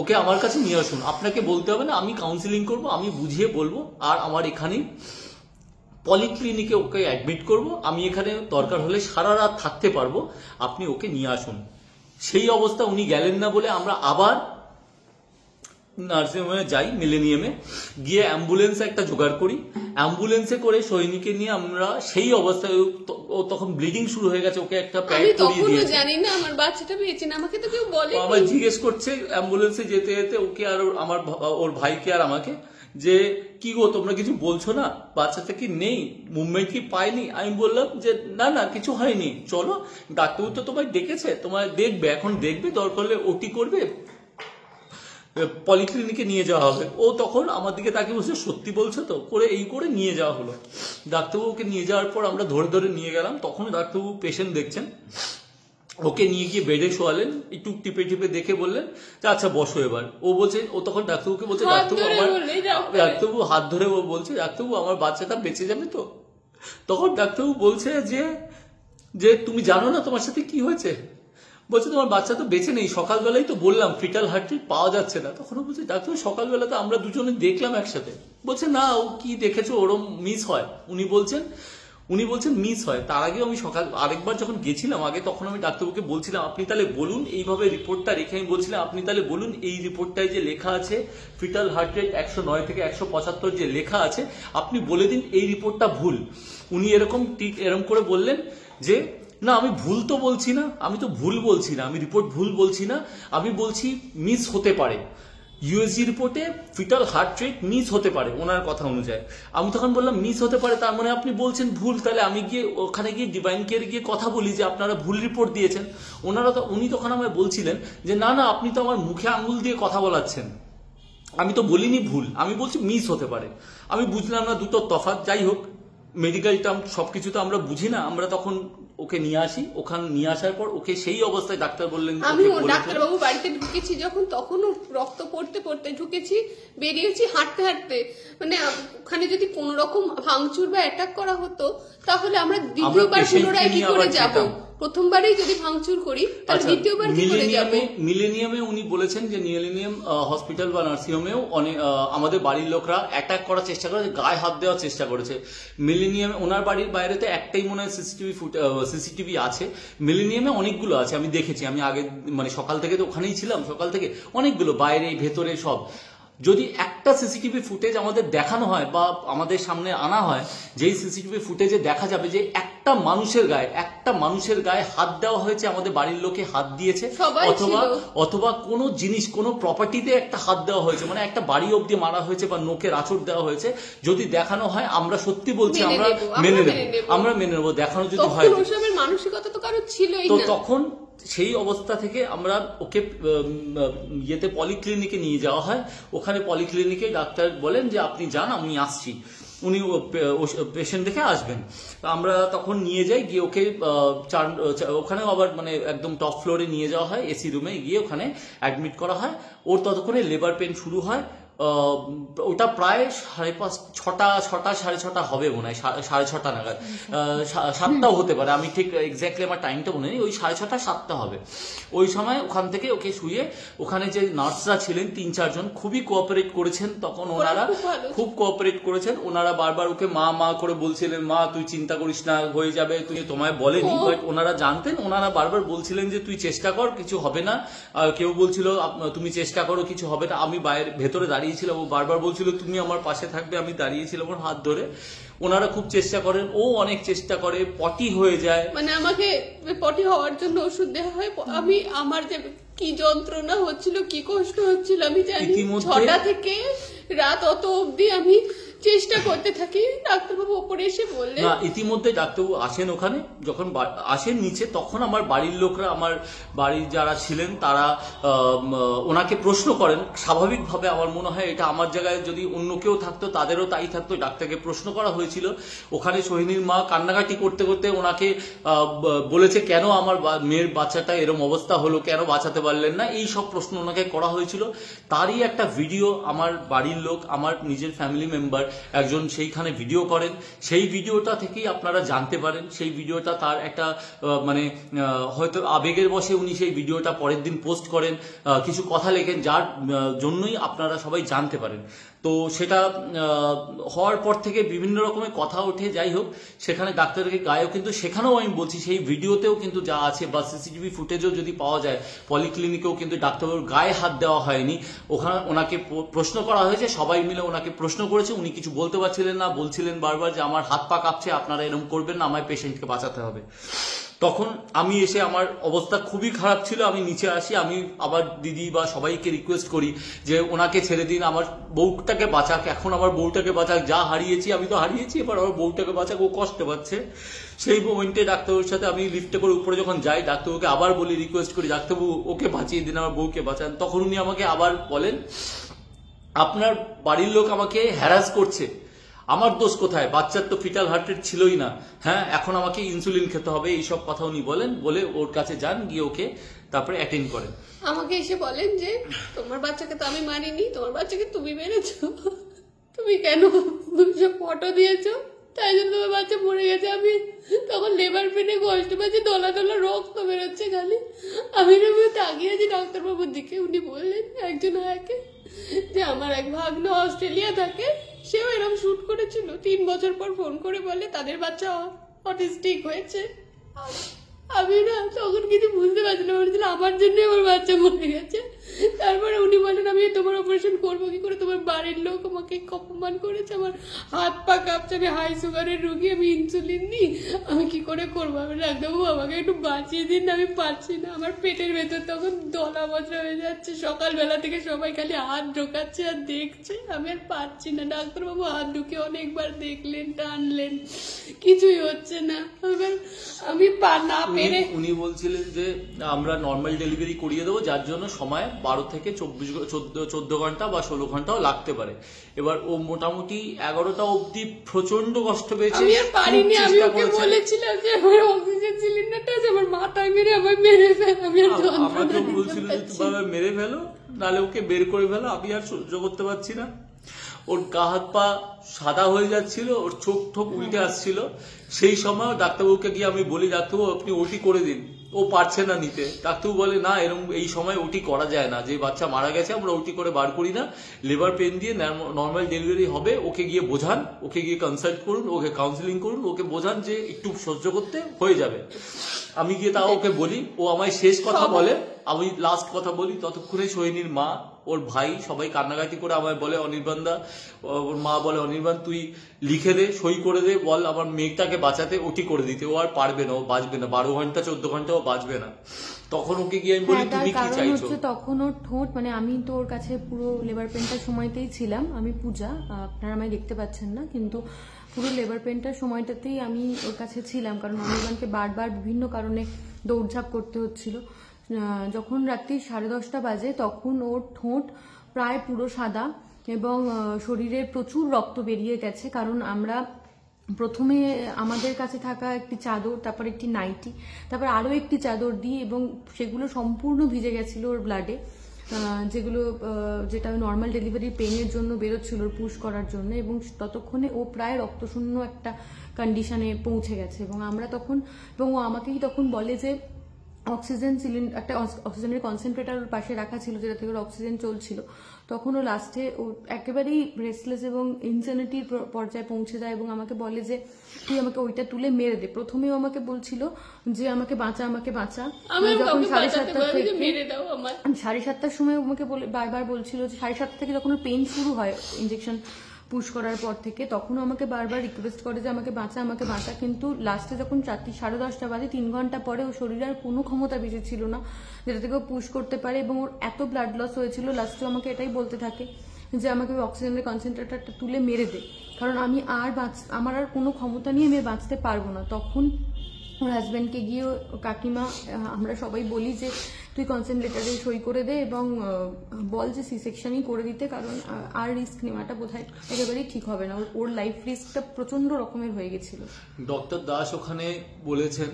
ওকে আমার কাছে নিয়ে আসুন, আপনাকে বলতে হবে না, আমি কাউন্সেলিং করব, আমি বুঝিয়ে বলবো, আর আমার এখানে পলিক্লিনিকে ওকে অ্যাডমিট করব, আমি এখানে দরকার হলে সারা রাত থাকতে পারবো, আপনি ওকে নিয়ে আসুন। সেই অবস্থা উনি গেলেন না বলে আমরা আবার নার্সিংহোমে যাই, মিলেনিয়ামে গিয়ে অ্যাম্বুলেন্স একটা জোগাড় করি, অ্যাম্বুলেন্সে করে সৈনিকে নিয়ে আমরা সেই অবস্থায়, ও তখন ব্লিডিং শুরু হয়ে গেছে, ওকে একটা প্যাড পরিয়ে দিয়েছে।
জানি না আমার বাচ্চাটা বেঁচে না, আমাকে তো কেউ বলেনি।
আমার জিজ্ঞেস করছে অ্যাম্বুলেন্সে যেতে যেতে ওকে আর ওর ভাইকে আর আমাকে যে কি গো তোমরা কিছু বলছো না, বাচ্চাটা কি নেই, মুভমেন্ট কি পায়নি? আমি বললাম যে না কিছু হয়নি, চলো ডাক্তারবাবু তো তোমায় ডেকেছে, তোমায় দেখবে, এখন দেখবে, দরকার হলে ওটি করবে, পলিক্লিনিকে নিয়ে যাওয়া হবে। ও তখন আমার দিকে তাকে বলছে সত্যি বলছো তো, করে নিয়ে যাওয়া হলো। ডাক্তারবাবুকে নিয়ে যাওয়ার পর আমরা ধরে নিয়ে গেলাম, তখন ডাক্তারবাবু পেশেন্ট দেখছেন, ওকে নিয়ে গিয়ে বেডে শোয়ালেন, একটু টিপে দেখে বললেন যে আচ্ছা বসো এবার। ও তখন ডাক্তারবাবুকে বলছে ডাক্তারবাবু হাত ধরে ও বলছে ডাক্তারবাবু আমার বাচ্চাটা বেঁচে যাবে তো? তখন ডাক্তারবাবু বলছে যে তুমি জানো না তোমার সাথে কি হয়েছে? বলছে তোমার বাচ্চা তো বেঁচে নেই, সকালবেলায় তো বললাম ফিটাল হার্টবিট পাওয়া যাচ্ছে না। তখন ও বলছে ডাক্তার সকালবেলা তো আমরা দুজনে দেখলাম একসাথে। বলছে না ও কি দেখেছো, ওরম মিস হয়। উনি বলছেন উনি বলছেন মিস হয়। তার আগেও আমি সকাল আরেকবার যখন গেছিলাম আগে, তখন আমি ডাক্তারবাবুকে বলছিলাম আপনি তাহলে বলুন এইভাবে রিপোর্টটা রেখে, আমি বলছিলাম আপনি তাহলে বলুন এই রিপোর্টটায় যে লেখা আছে ফিটাল হার্ট রেট 109 থেকে 175 যে লেখা আছে, আপনি বলে দিন এই রিপোর্টটা ভুল। উনি এরকম করে বললেন যে না আমি ভুল তো বলছি না, আমি তো ভুল বলছি না, আমি রিপোর্ট ভুল বলছি না, আমি বলছি মিস হতে পারে, ইউএসজি রিপোর্টে ফিটাল হার্ট রেট মিস হতে পারে ওনার কথা অনুযায়ী। আমি তখন বললাম মিস হতে পারে তার মানে আপনি বলছেন ভুল, তাহলে আমি গিয়ে ওখানে গিয়ে ডিভাইন কেয়ারে গিয়ে কথা বলি যে আপনারা ভুল রিপোর্ট দিয়েছেন। উনি তখন আমায় বলছিলেন যে না না আপনি তো আমার মুখে আঙুল দিয়ে কথা বলাচ্ছেন, আমি তো বলিনি ভুল, আমি বলছি মিস হতে পারে। আমি বুঝলাম না দুটো তফাৎ। যাই হোক, মেডিকেল টার্ম সবকিছু তো আমরা বুঝি না। আমরা তখন ওকে নিয়ে আসি, ওখানে নিয়ে আসার পর ওকে সেই অবস্থায় ডাক্তার বললেন,
আমি ডাক্তারবাবু বাড়িতে ঢুকেছি যখন, তখনও রক্ত পড়তে পড়তে ঢুকেছি, বেরিয়েছি হাঁটতে হাঁটতে। মানে ওখানে যদি কোন রকম ভাঙচুর বা অ্যাটাক করা হতো তাহলে আমরা দ্বিতীয়বার পুনরায় কি করে যাব? প্রথমবারেই যদি ভাঙচুর করি তাহলে দ্বিতীয়বার কি করে যাব?
মিলেনিয়ামে উনি বলেছেন যে মিলেনিয়াম হসপিটাল বা নার্সিংহোমেও অনেক আমাদের বাড়ির লোকরা অ্যাটাক করার চেষ্টা করেছে, গায়ে হাত দেওয়ার চেষ্টা করেছে। মিলেনিয়ামে ওনার বাড়ির বাইরে তো একটাই মনে হয় সিসিটিভি আছে, মিলেনিয়ামে অনেকগুলো আছে, আমি দেখেছি। আমি আগে মানে সকাল থেকে তো ওখানেই ছিলাম, সকাল থেকে অনেকগুলো বাইরে ভেতরে সব। যদি একটা সিসিটিভি ফুটেজ আমাদের দেখানো হয় বা আমাদের সামনে আনা হয়, যেই সিসিটিভি ফুটেজে দেখা যাবে যে একটা মানুষের গায়ে হাত দেওয়া হয়েছে, আমাদের বাড়ির লোকে হাত দিয়েছে, অথবা কোনো জিনিস কোনো প্রপার্টিতে একটা হাত দেওয়া হয়েছে, মানে একটা বাড়ি অবধি মারা হয়েছে বা নোকের আঁচড় দেওয়া হয়েছে, যদি দেখানো হয় আমরা সত্যি বলছি আমরা মেনে নেবো। দেখানো যদি হয়,
মানসিকতা তো কারো ছিলই
তো
না।
তখন সেই অবস্থা থেকে আমরা ওকে পলিক্লিনিকে নিয়ে যাওয়া হয়। ওখানে পলিক্লিনিকে ডাক্তার বলেন যে আপনি যান, আমি আসছি, উনি পেশেন্ট দেখে আসবেন। আমরা তখন নিয়ে যাই, গিয়ে ওকে ওখানেও আবার মানে একদম টপ ফ্লোরে নিয়ে যাওয়া হয়, এসি রুমে গিয়ে ওখানে অ্যাডমিট করা হয়। ওর ততক্ষণে লেবার পেন শুরু হয়। ওটা প্রায় 6:30 হবে মনে হয়, 6:30 নাগাদ, 7টাও হতে পারে, আমি ঠিক এক্স্যাক্টলি আমার টাইমটা মনে নেই, ওই 6:30 7টা হবে। ওই সময় ওখান থেকে ওকে শুয়ে, ওখানে যে নার্সরা ছিলেন 3-4 জন খুবই কোঅপারেট করেছেন, তখন ওনারা খুব কোঅপারেট করেছেন। ওনারা বারবার ওকে মা করে বলছিলেন, মা তুই চিন্তা করিস না, হয়ে যাবে, তুই তোমায় বলেনি, বাট ওনারা জানতেন। ওনারা বারবার বলছিলেন যে তুই চেষ্টা কর, কিছু হবে না। কেউ বলছিল তুমি চেষ্টা করো, কিছু হবে না। আমি ভেতরে দাঁড়িয়েছিলাম, ও বারবার বলছিল তুমি আমার পাশে থাকবে, আমি দাঁড়িয়েছিলাম ওর হাত ধরে। ওনারা খুব চেষ্টা করেন, ও অনেক চেষ্টা করে, পটি হয়ে যায়,
মানে আমাকে পটি হওয়ার জন্য ওষুধ দেওয়া হয়। আমি আমার যে কি যন্ত্রণা হচ্ছিল, কি কষ্ট হচ্ছিল আমি জানি। 6টা থেকে রাত অত অবধি আমি চেষ্টা করতে থাকি। ডাক্তারবাবু ওপরে এসে বললেন
না, ইতিমধ্যে ডাক্তারবাবু আসেন ওখানে। যখন আসেন নিচে, তখন আমার বাড়ির লোকরা, আমার বাড়ির যারা ছিলেন তারা ওনাকে প্রশ্ন করেন। স্বাভাবিকভাবে আমার মনে হয় এটা আমার জায়গায় যদি অন্য কেউ থাকতো তাদেরও তাই থাকতো। ডাক্তারকে প্রশ্ন করা হয়েছিল। ওখানে সোহিনীর মা কান্নাকাটি করতে করতে ওনাকে বলেছে কেন আমার মেয়ের বাচ্চাটা এরকম অবস্থা হলো, কেন বাঁচাতে পারলেন না, এই সব প্রশ্ন ওনাকে করা হয়েছিল। তারই একটা ভিডিও আমার বাড়ির লোক, আমার নিজের ফ্যামিলি মেম্বার একজন সেইখানে ভিডিও করেন। সেই ভিডিওটা থেকেই আপনারা জানতে পারেন। সেই ভিডিওটা তার একটা মানে হয়তো আবেগের বশে উনি সেই ভিডিওটা পরের দিন পোস্ট করেন, কিছু কথা লেখেন, যার জন্যই আপনারা সবাই জানতে পারেন। তো সেটা হওয়ার পর থেকে বিভিন্ন রকমের কথা ওঠে। যাই হোক, সেখানে ডাক্তারকে গায়েও কিন্তু সেখানেও আমি বলছি সেই ভিডিওতেও কিন্তু যা আছে বা সিসিটিভি ফুটেজও যদি পাওয়া যায়, পলিক্লিনিকেও কিন্তু ডাক্তারবাবুর গায়ে হাত দেওয়া হয়নি। ওখানে ওনাকে প্রশ্ন করা হয়েছে, সবাই মিলে ওনাকে প্রশ্ন করেছে, উনি কিছু বলতে পারছিলেন না, বলছিলেন বারবার যে আমার হাত পা কাঁপছে, আপনারা এরকম করবেন না, আমার পেশেন্টকে বাঁচাতে হবে। তখন আমি এসে, আমার অবস্থা খুবই খারাপ ছিল, আমি নিচে আসি। আমি আবার দিদি বা সবাইকে রিকোয়েস্ট করি যে ওনাকে ছেড়ে দিন, আমার বউটাকে বাঁচাক, এখন আমার বউটাকে বাঁচাক, যা হারিয়েছি আমি তো হারিয়েছি, এবার আমার বউটাকে বাঁচাক, ও কষ্ট পাচ্ছে। সেই মোমেন্টে ডাক্তারবাবুর সাথে আমি লিফটে করে উপরে যখন যাই, ডাক্তারবাবুকে আবার বলি, রিকোয়েস্ট করি ডাক্তারবাবু ওকে বাঁচিয়ে দিন, আমার বউকে বাঁচান। তখন উনি আমাকে আবার বলেন আপনার বাড়ির লোক আমাকে হ্যারাস করছে, আমার দোষ কোথায়, বাচ্চার তো ফিটাল হার্ট রেট ছিলই না, হ্যাঁ এখন আমাকে ইনসুলিন খেতে হবে, এইসব কথা উনি বলেন। বলে ওর কাছে যান, গিয়ে ওকে তারপরে অ্যাটেন্ড করেন।
আমাকে এসে বলেন যে তোমার বাচ্চাকে তো আমি মারিনি, তোমার বাচ্চাকে তুমি মেরেছো, তুমি কেন ফটো দিয়েছো, তাই জন্য তোমার বাচ্চা মরে গেছে। আমি তখন লেবার পেনে কষ্ট পাচ্ছি, দলা দলা রক্ত বেরোচ্ছে খালি। আমি তাকিয়ে আছি ডাক্তারবাবুর দিকে। উনি বললেন একজন আয়াকে যে আমার এক ভাগ্নে অস্ট্রেলিয়া থাকে, সেও এরকম শুট করেছিল, 3 বছর পর ফোন করে বলে তাদের বাচ্চা অটিস্টিক হয়েছে। আমি না তখন কিছু বুঝতে পারছি না, বলছিলাম আমার জন্য আমার বাচ্চা মরে গেছে। তারপরে উনি বলেন আমি তোমার অপারেশন করবো কি করে, তোমার বাড়ির লোক আমাকে অপমান করেছে, আমার হাত পা কাঁপছে, আমি হাই সুগারের রুগী, আমি ইনসুলিন নিই, আমি কি করে করবো। আমি ডাক্তারবাবু আমাকে একটু বাঁচিয়ে দিন, আমি পারছি না। আমার পেটের ভেতর তখন দলা বজরা হয়ে যাচ্ছে, সকালবেলা থেকে সবাই খালি হাত ঢোকাচ্ছে আর দেখছে, আমি আর পারছি না। ডাক্তারবাবু হাত ঢুকে অনেকবার দেখলেন, টানলেন, কিছুই হচ্ছে না। এবার আমি না পেরে
উনি বলছিলেন যে আমরা নর্মাল ডেলিভারি করিয়ে দেবো, যার জন্য সময় 12 থেকে 14 ঘন্টা বা 16 ঘন্টাও লাগতে পারে। এবার ও মোটামুটি 11টা অবধি প্রচন্ড কষ্ট পেয়েছে,
আমি আর পারিনি। আমি ওকে বলেছিলাম যে আমার অক্সিজেন সিলিন্ডারটা আছে, আমার মাথায় মেরে আমায় মেরে ফেল। আমি আর
আমাকে বলছিল যে তুমি মেরে ফেলো, নাহলে ওকে বের করে ফেলো, আমি আর সহ্য করতে পারছি না। ওর গা হাত পা সাদা হয়ে যাচ্ছিল, ওর চোখ ঠোক উল্টে আসছিল। সেই সময় ডাক্তারবাবুকে গিয়ে আমি বলি ডাক্তারবাবু আপনি ওটি করে দিন, ও পারছে না নিতে। ডাক্তারবাবু বলে না, এরকম এই সময় ওটি করা যায় না, যে বাচ্চা মারা গেছে আমরা ওটি করে বার করি না, লেবার পেন দিয়ে নর্মাল ডেলিভারি হবে। ওকে গিয়ে বোঝান, ওকে গিয়ে কনসাল্ট করুন, ওকে কাউন্সিলিং করুন, ওকে বোঝান যে একটু সহ্য করতে হয়ে যাবে। আমি গিয়ে তাও ওকে বলি, ও আমায় শেষ কথা বলে, আমি লাস্ট কথা বলি। ততক্ষণে সোহিনীর মা, ওর ভাই সবাই কান্নাকাটি করে আমায় বলে অনির্বাণদা, ওর মা বলে অনির্বাণ তুই লিখে দে, সই করে দে, বল আমার মেয়েটাকে বাঁচাতে, ওটি করে দিতে। ও আর পারবে না, ও বাঁচবে না, 12 ঘন্টা 14 ঘন্টা ও বাঁচবে না। তখন ওকে গিয়ে আমি বলি তুমি কি চাইছো।
তখন ওর ঠোঁট, মানে আমি তো ওর কাছে পুরো লেবার পেনটার সময়তেই ছিলাম, আমি পূজা, আপনারা আমায় দেখতে পাচ্ছেন না, কিন্তু পুরো লেবার পেনটার সময়টাতেই আমি ওর কাছে ছিলাম, কারণ অনির্বাণকে বারবার বিভিন্ন কারণে দৌড়ঝাঁপ করতে হচ্ছিল। যখন রাত্রি 10:30 বাজে তখন ওর ঠোঁট প্রায় পুরো সাদা এবং শরীরে প্রচুর রক্ত বেরিয়ে গেছে। কারণ আমরা প্রথমে আমাদের কাছে থাকা একটি চাদর, তারপর একটি নাইটি, তারপর আরও একটি চাদর দিই, এবং সেগুলো সম্পূর্ণ ভিজে গেছিল ওর ব্লাডে, যেটা নর্মাল ডেলিভারি পেনের জন্য বেরোচ্ছিল ওর পুশ করার জন্য, এবং ততক্ষণে ও প্রায় রক্তশূন্য একটা কন্ডিশনে পৌঁছে গেছে। এবং আমরা তখন, এবং ও আমাকেই তখন বলে যে অক্সিজেন সিলিন্ডার, একটা অক্সিজেনের কনসেন্ট্রেটার ওর পাশে রাখা ছিল যেটা থেকে ওর অক্সিজেন চলছিল। তখন ও লাস্টে ও একেবারেই রেস্টলেস এবং ইনসেনিটির পর্যায়ে পৌঁছে যায় এবং আমাকে বলে যে তুই আমাকে ওইটা তুলে মেরে দে। প্রথমেও আমাকে বলছিল যে আমাকে বাঁচা, আমাকে বাঁচা। যখন 7:30টার সময় আমাকে বারবার বলছিল যে 7:30 থেকে যখন ওর পেন শুরু হয় ইঞ্জেকশন পুশ করার পর থেকে, তখনও আমাকে বারবার রিকোয়েস্ট করে যে আমাকে বাঁচা, আমাকে বাঁচা। কিন্তু লাস্টে যখন 10:30 বাজে, 3 ঘন্টা পরে ওর শরীরে আর কোনো ক্ষমতা বেঁচে ছিল না যেটা থেকে ও পুশ করতে পারে, এবং ওর এত ব্লাড লস হয়েছিল। লাস্টে আমাকে এটাই বলতে থাকে যে আমাকে ওই অক্সিজেনের কনসেন্ট্রেটারটা তুলে মেরে দে, কারণ আমার আর কোনো ক্ষমতা নিয়ে আমি বাঁচতে পারবো না। তখন ওর হাজব্যান্ডকে গিয়ে কাকিমা, আমরা সবাই বলি যে তুই কনসেন্ট্রেটারে সই করে দে এবং বল যে সি সেকশনই করে দিতে, কারণ আর রিস্ক নেওয়াটা বোধহয় একেবারেই ঠিক হবে না, ওর লাইফ রিস্কটা প্রচন্ড রকমের হয়ে গেছিল।
ডক্টর দাস ওখানে বলেছেন,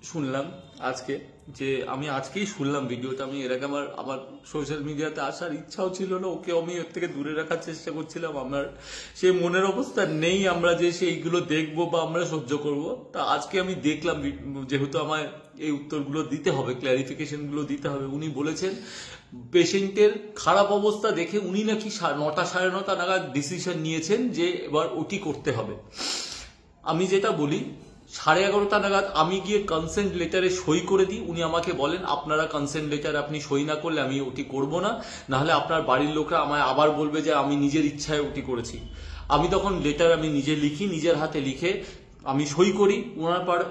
শুনলাম আজকে, যে আমি আজকেই শুনলাম ভিডিওটা। আমি এর আগে আমার সোশ্যাল মিডিয়াতে আসার ইচ্ছাও ছিল না, ওকে আমি ওর থেকে দূরে রাখার চেষ্টা করছিলাম। আমার সে মনের অবস্থা নেই আমরা যে সেইগুলো দেখবো বা আমরা সহ্য করব। তা আজকে আমি দেখলাম, যেহেতু আমার এই উত্তরগুলো দিতে হবে, ক্ল্যারিফিকেশনগুলো দিতে হবে। উনি বলেছেন পেশেন্টের খারাপ অবস্থা দেখে উনি নাকি 9টা 9:30 নাগাদ ডিসিশন নিয়েছেন যে এবার ওটি করতে হবে। আমি যেটা বলি, 11:30 নাগাদ আমি গিয়ে কনসেন্ট লেটারে সই করে দিই। উনি আমাকে বলেন আপনারা কনসেন্ট লেটারে আপনি সই না করলে আমি ওটি করব না, নাহলে আপনার বাড়ির লোকরা আমায় আবার বলবে যে আমি নিজের ইচ্ছায় ওটি করেছি। আমি তখন লেটার আমি নিজে লিখি, নিজের হাতে লিখে আমি সই করি।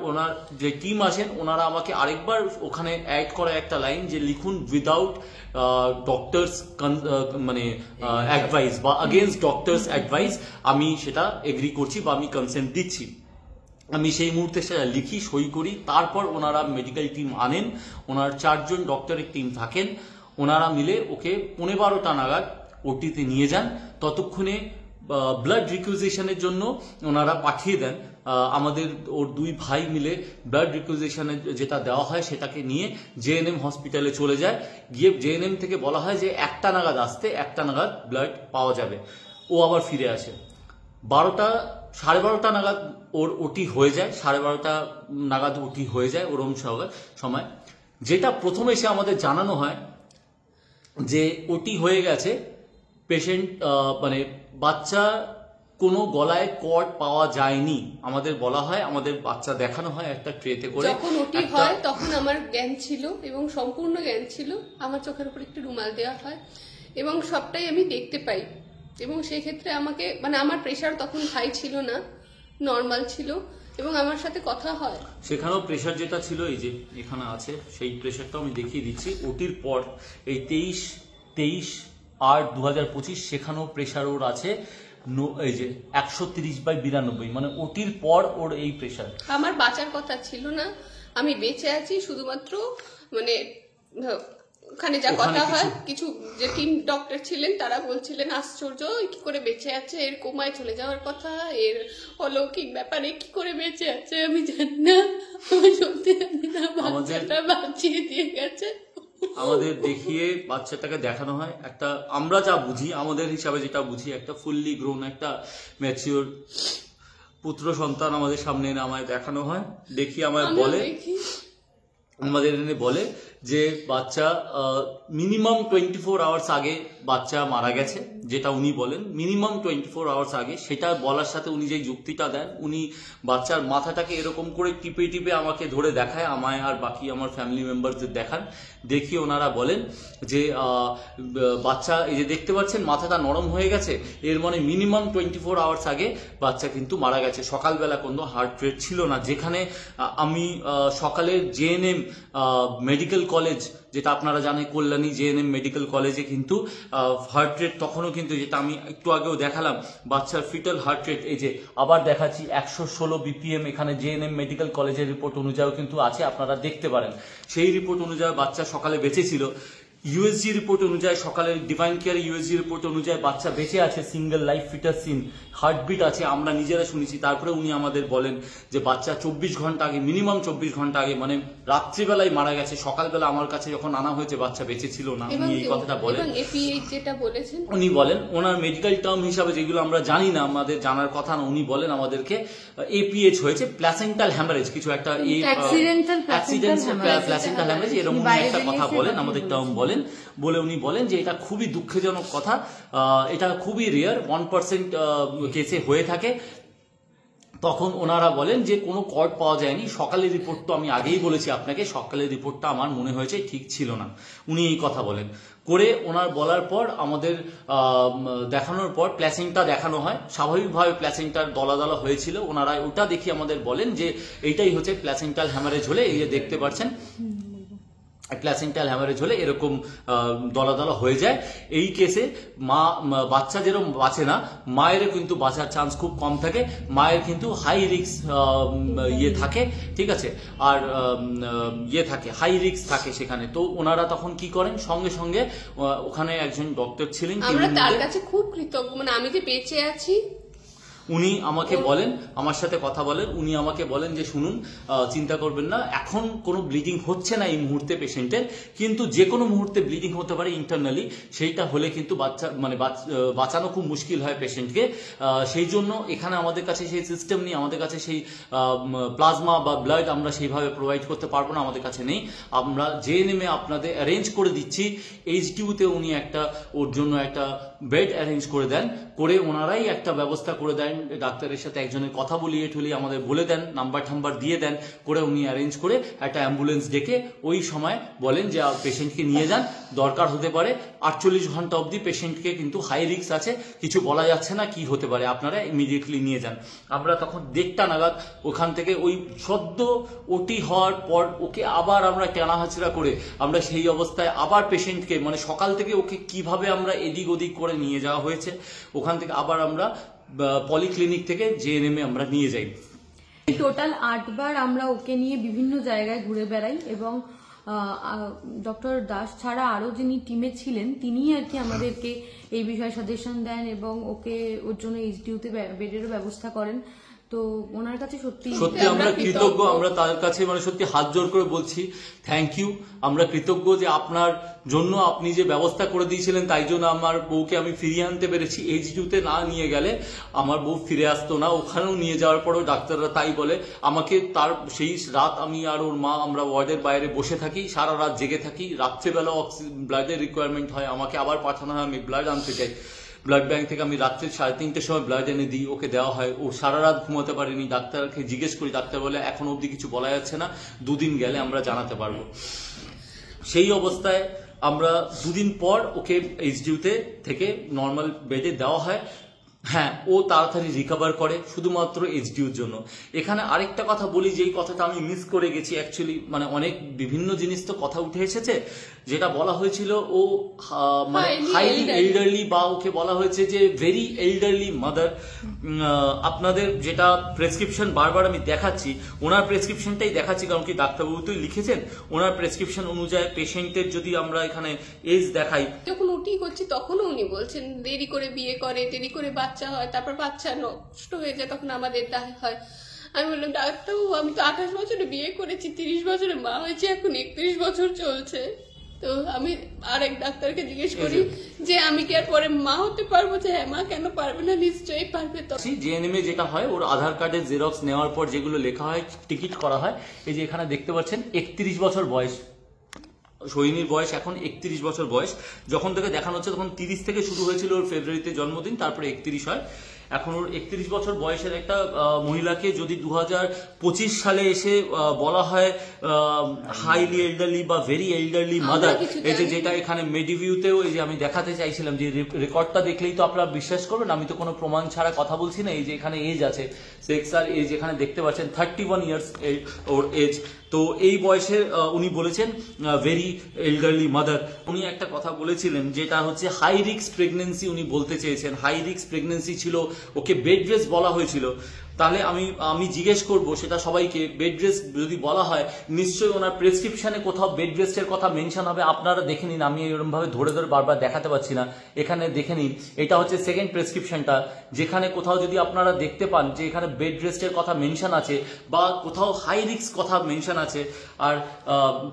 ওনার যে টিম আসেন ওনারা আমাকে আরেকবার ওখানে অ্যাড করা একটা লাইন যে লিখুন উইদাউট ডক্টরস মানে অ্যাডভাইস বা अगेंस्ट ডক্টরস অ্যাডভাইস, আমি সেটা এগ্রি করছি বা আমি কনসেন্ট দিচ্ছি। আমি সেই মুহূর্তে সেটা লিখি, সই করি। তারপর ওনারা মেডিকেল টিম আনেন, ওনার 4 জন ডক্টরের টিম থাকেন, ওনারা মিলে ওকে 12:15 নাগাদ ওটিতে নিয়ে যান। ততক্ষণে ব্লাড রিকুইজিশনের জন্য ওনারা পাঠিয়ে দেন। আমাদের ওর 2 ভাই মিলে ব্লাড রিকুইজিশনের যেটা দেওয়া হয় সেটাকে নিয়ে জেএনএম হসপিটালে চলে যায়। গিয়ে জেএনএম থেকে বলা হয় যে 1টা নাগাদ আসতে, 1টা নাগাদ ব্লাড পাওয়া যাবে। ও আবার ফিরে আসে। 12টা 12:30 নাগাদ ও ওর ওটি হয়ে যায়, 12:30 নাগাদ ওটি হয়ে যায় ওরম সময়। যেটা প্রথমে এসে আমাদের জানানো হয় যে ওটি হয়ে গেছে, পেশেন্ট মানে বাচ্চা কোনো গলায় কর্ড পাওয়া যায়নি আমাদের বলা হয়, আমাদের বাচ্চা দেখানো হয় একটা ট্রেতে করে।
যখন ওটি হয় তখন আমার জ্ঞান ছিল এবং সম্পূর্ণ জ্ঞান ছিল, আমার চোখের উপর একটু রুমাল দেওয়া হয় এবং সবটাই আমি দেখতে পাই। এবং সেই ক্ষেত্রে আমাকে মানে আমার প্রেশার তখন হাই ছিল না, নর্মাল ছিল এবং আমার সাথে কথা হয়।
সেখানেও প্রেশার যেটা ছিল এই যে এখানে আছে, সেই প্রেশারটাও আমি দেখিয়ে দিচ্ছি। ওটির পর এই 23/8/2025 সেখানেও প্রেশার ওর আছে এই যে 130/92, মানে ওটির পর ওর এই প্রেশার।
আমার বাঁচার কথা ছিল না, আমি বেঁচে আছি শুধুমাত্র মানে ওখানে যা কথা হয়, কিছু যে টিম ডক্টর ছিলেন তারা বলছিলেন আশ্চর্য কি করে বেঁচে আছে, এর কোমায় চলে যাওয়ার কথা, এর অলৌকিক ব্যাপারে কি করে বেঁচে আছে আমি জানি না, আমি সত্যি জানি না, বাচ্চাটা বাঁচিয়ে দিয়ে গেছে।
আমাদের দেখিয়ে বাচ্চাটাকে দেখানো হয় একটা, আমরা যা বুঝি আমাদের হিসাবে যেটা বুঝি, একটা ফুললি গ্রোন একটা ম্যাচিওর পুত্র সন্তান আমাদের সামনে এনে আমায় দেখানো হয়। দেখি আমায় বলে, আমাদের এনে বলে যে বাচ্চা মিনিমাম 24 আওয়ার্স আগে বাচ্চা মারা গেছে, যেটা উনি বলেন মিনিমাম 24 আওয়ার্স আগে। সেটা বলার সাথে উনি যে যুক্তিটা দেন, উনি বাচ্চার মাথাটাকে এরকম করে টিপে টিপে আমাকে ধরে দেখায়, আমায় আর বাকি আমার ফ্যামিলি মেম্বারদের দেখান। দেখি ওনারা বলেন যে বাচ্চা এই যে দেখতে পাচ্ছেন মাথাটা নরম হয়ে গেছে, এর মানে মিনিমাম 24 আওয়ার্স আগে বাচ্চা কিন্তু মারা গেছে। সকালবেলা কোনো হার্ট রেট ছিল না, যেখানে আমি সকালের জেএনএম মেডিকেল কলেজ, যেটা আপনারা জানেন কল্যাণী জেএনএম মেডিকেল কলেজে কিন্তু হার্ট রেট তখনও কিন্তু, যেটা আমি একটু আগেও দেখালাম, বাচ্চার ফিটাল হার্ট রেট এই যে আবার দেখাচ্ছি 116 BPM, এখানে জেএনএম মেডিকেল কলেজের রিপোর্ট অনুযায়ী কিন্তু আছে, আপনারা দেখতে পারেন। সেই রিপোর্ট অনুযায়ী বাচ্চা সকালে বেঁচে ছিল। ইউএসজি রিপোর্ট অনুযায়ী, সকালের ডিভাইন কেয়ার ইউএসজি রিপোর্ট অনুযায়ী বাচ্চা বেঁচে আছে, single life fetus seen, heartbeat আছে, আমরা নিজেরা শুনেছি। তারপরে উনি আমাদের বলেন যে বাচ্চা 24 ঘন্টা আগে, মিনিমাম 24 ঘন্টা আগে, মানে রাত্রিবেলায় মারা গেছে। সকালবেলা আমার কাছে যখন আনা হয়েছে বাচ্চা বেঁচে ছিল না, উনি এই কথাটা বলেন।
যেটা বলেছেন উনি
বলেন, ওনার মেডিকেল টার্ম হিসাবে যেগুলো আমরা জানি না, আমাদের জানার কথা না, উনি বলেন আমাদেরকে এপিএইচ হয়েছে, প্লাসেন্টাল হ্যামারেজ, কিছু একটা অ্যাক্সিডেন্টাল প্লাসেন্টাল হ্যামারেজ, এরকম একটা কথা বলেন, আমাদের টার্ম বলেন। বলে উনি বলেন যে এটা খুবই দুঃখজনক কথা, এটা খুবই রেয়ার, 1% কেসে হয়ে থাকে। তখন ওনারা বলেন যে কোনো কর্ড পাওয়া যায়নি। সকালের রিপোর্ট তো আমি আগেই বলেছি আপনাকে, সকালের রিপোর্টটা আমার মনে হয়েছে ঠিক ছিল না, উনি এই কথা বলেন। করে ওনার বলার পর আমাদের দেখানোর পর প্ল্যাসেন্টা দেখানো হয়, স্বাভাবিকভাবে প্ল্যাসেন্টার দলা দলা হয়েছিল, ওনারা ওটা দেখে আমাদের বলেন যে এইটাই হচ্ছে প্ল্যাসেন্টাল হ্যামারেজ হলে, এই যে দেখতে পাচ্ছেন প্ল্যাসেন্টাল হ্যামারেজ হলে এরকম দলা দলা হয়ে যায়। এই কেসে বাচ্চা যেরকম বাঁচে না, মায়েরও কিন্তু বাঁচার চান্স খুব কম থাকে, মায়ের কিন্তু হাই রিস্ক থাকে, ঠিক আছে, আর থাকে হাই রিস্ক থাকে সেখানে। তো ওনারা তখন কি করেন, সঙ্গে সঙ্গে ওখানে একজন ডক্টর ছিলেন,
আমরা তার কাছে খুব কৃতজ্ঞ, মানে আমি যে বেঁচে আছি।
উনি আমাকে বলেন, আমার সাথে কথা বলেন, উনি আমাকে বলেন যে শুনুন, চিন্তা করবেন না, এখন কোনো ব্লিডিং হচ্ছে না এই মুহূর্তে পেশেন্টের, কিন্তু যে কোনো মুহূর্তে ব্লিডিং হতে পারে ইন্টারনালি, সেইটা হলে কিন্তু বাঁচানো খুব মুশকিল হয় পেশেন্টকে। সেই জন্য এখানে আমাদের কাছে সেই সিস্টেম নেই, আমাদের কাছে সেই প্লাজমা বা ব্লাড আমরা সেইভাবে প্রোভাইড করতে পারবো না, আমাদের কাছে নেই। আমরা জেএনএমে আপনাদের অ্যারেঞ্জ করে দিচ্ছি, এইচডিউতে উনি একটা ওর জন্য একটা বেড অ্যারেঞ্জ করে দেন, করে ওনারাই একটা ব্যবস্থা করে দেন, ডাক্তারের সাথে একজনের কথা বলিয়ে ঠুলিয়ে আমাদের বলে দেন, নাম্বার ঠাম্বার দিয়ে দেন, করে উনি অ্যারেঞ্জ করে একটা অ্যাম্বুলেন্স ডেকে ওই সময় বলেন যে পেশেন্টকে নিয়ে যান, দরকার হতে পারে 48 ঘন্টা অবধি পেশেন্টকে কিন্তু হাই রিস্ক আছে, কিছু বলা যাচ্ছে না কি হতে পারে, আপনারা ইমিডিয়েটলি নিয়ে যান। আমরা তখন 1:30 নাগাদ ওখান থেকে ওই সদ্য ওটি হওয়ার পর ওকে আবার আমরা টানাহাচড়া করে আমরা সেই অবস্থায় আবার পেশেন্টকে, মানে সকাল থেকে ওকে কিভাবে আমরা এদিক ওদিক করে নিয়ে যাওয়া হয়েছে, ওখান থেকে আবার আমরা পলিক্লিনিক থেকে জেএনএম আমরা নিয়ে যাই।
টোটাল 8 বার আমরা ওকে নিয়ে বিভিন্ন জায়গায় ঘুরে বেড়াই এবং ডক্টর দাস ছাড়া আরো যিনি টিমে ছিলেন তিনি আর কি আমাদেরকে এই বিষয়ে সাজেশন দেন এবং ওর জন্য এইচডিউতে বেডেরও ব্যবস্থা করেন। তো ওনার কাছে সত্যি
আমরা কৃতজ্ঞ, আমরা তার কাছে মানে সত্যি হাত জোর করে বলছি থ্যাংক ইউ। আমরা কৃতজ্ঞ যে আপনার জন্য আপনি যে ব্যবস্থা করে দিয়েছিলেন, তাই জন্য আমার বউকে আমি ফিরিয়ে আনতে পেরেছি। এইচডিউতে না নিয়ে গেলে আমার বউ ফিরে আসতো না। ওখানেও নিয়ে যাওয়ার পরেও ডাক্তাররা তাই বলে আমাকে। তার সেই রাত আমি আর ওর মা আমরা ওয়ার্ডের বাইরে বসে থাকি, সারা রাত জেগে থাকি। রাত্রেবেলা ব্লাডের রিকোয়ারমেন্ট হয়, আমাকে আবার পাঠানো হয়, আমি ব্লাড আনতে চাই ব্লাড ব্যাংক থেকে। আমি রাত্রে 3:30টার সময় ব্লাড এনে দিই, ওকে দেওয়া হয়। ও সারা রাত ঘুমাতে পারিনি। ডাক্তারকে জিজ্ঞেস করি, ডাক্তার বলে এখন অবধি কিছু বলা যাচ্ছে না, 2 দিন গেলে আমরা জানাতে পারবো। সেই অবস্থায় আমরা 2 দিন পর ওকে এইচডিউতে থেকে নর্মাল বেডে দেওয়া হয়। হ্যাঁ, ও তাড়াতাড়ি রিকভার করে শুধুমাত্র এইচডিউর জন্য। এখানে আরেকটা কথা বলি, যেই কথাটা আমি মিস করে গেছি অ্যাকচুয়ালি, মানে অনেক বিভিন্ন জিনিস তো কথা উঠে এসেছে। যেটা বলা হয়েছিল ও মানে হাইলি এল্ডারলি, বা ওকে বলা হয়েছে যে ভেরি এল্ডারলি মাদার। আপনাদের যেটা প্রেসক্রিপশন বারবার আমি দেখাচ্ছি, ওনার প্রেসক্রিপশনটাই দেখাচ্ছি, কারণ কি ডাক্তারবাবু তো লিখেছেন। ওনার প্রেসক্রিপশন অনুযায়ী পেশেন্টের যদি আমরা এখানে এজ দেখাই,
যখন ওটি করছি তখনও উনি বলছেন দেরি করে বিয়ে করে, দেরি করে বাচ্চা হয়, তারপর বাচ্চা নষ্ট হয়ে যায়, তখন আমাদের দায় হয়। আমি বললাম ডাক্তারবাবু আমি তো 28 বছরে বিয়ে করেছি, 30 বছরে মা হয়েছে, এখন 31 বছর চলছে। তো আমি আরেক ডাক্তারকে জিজ্ঞেস করি যে আমি কি আর পরে মা হতে পারবো? যে হ্যাঁ মা কেন পারবে না, নিশ্চয়ই পারবে। তো
জিএনএমএ যেটা হয়, ওর আধার কার্ডের জেরক্স নেওয়ার পর যেগুলো লেখা হয়, টিকিট করা হয়। এই যে এখানে দেখতে পাচ্ছেন 31 বছর বয়স, সোহিনীর বয়স এখন 31 বছর বয়স। যখন থেকে দেখানো হচ্ছে তখন 30 থেকে শুরু হয়েছিল, ওর ফেব্রুয়ারিতে জন্মদিন, তারপরে 31 হয়। এখন ওর 31 বছর বয়সের একটা মহিলাকে যদি 2025 সালে এসে বলা হয় হাইলি এল্ডারলি বা ভেরি এল্ডারলি মাদার, এই যে যেটা এখানে মেডিভিউতেও এই যে আমি দেখাতে চাইছিলাম, যে রেকর্ডটা দেখলেই তো আপনারা বিশ্বাস করবেন, আমি তো কোনো প্রমাণ ছাড়া কথা বলছি না। এই যে এখানে এজ আছে, সেক্স আর এজ এখানে দেখতে পাচ্ছেন 31 ইয়ার্স ওর এজ। তো এই বয়সে উনি বলেছেন ভেরি এল্ডারলি মাদার। উনি একটা কথা বলেছিলেন যেটা হচ্ছে হাই রিস্ক প্রেগনেন্সি, উনি বলতে চেয়েছেন হাই রিস্ক প্রেগনেন্সি ছিল, ওকে বেড রেস্ট বলা হয়েছিল। তাহলে আমি জিজ্ঞেস করব সেটা সবাইকে, বেড রেস্ট যদি বলা হয় নিশ্চয়ই ওনার প্রেসক্রিপশনে কোথাও বেড রেস্টের কথা মেনশন হবে। আপনারা দেখে নিন, আমি এরকম ভাবে ধরে ধরে বারবার দেখাতে পাচ্ছি না, এখানে দেখে নিন। এটা হচ্ছে সেকেন্ড প্রেসক্রিপশনটা, যেখানে কোথাও যদি আপনারা দেখতে পান যে এখানে বেড রেস্টের কথা মেনশন আছে বা কোথাও হাই রিস্ক কথা মেনশন আছে। আর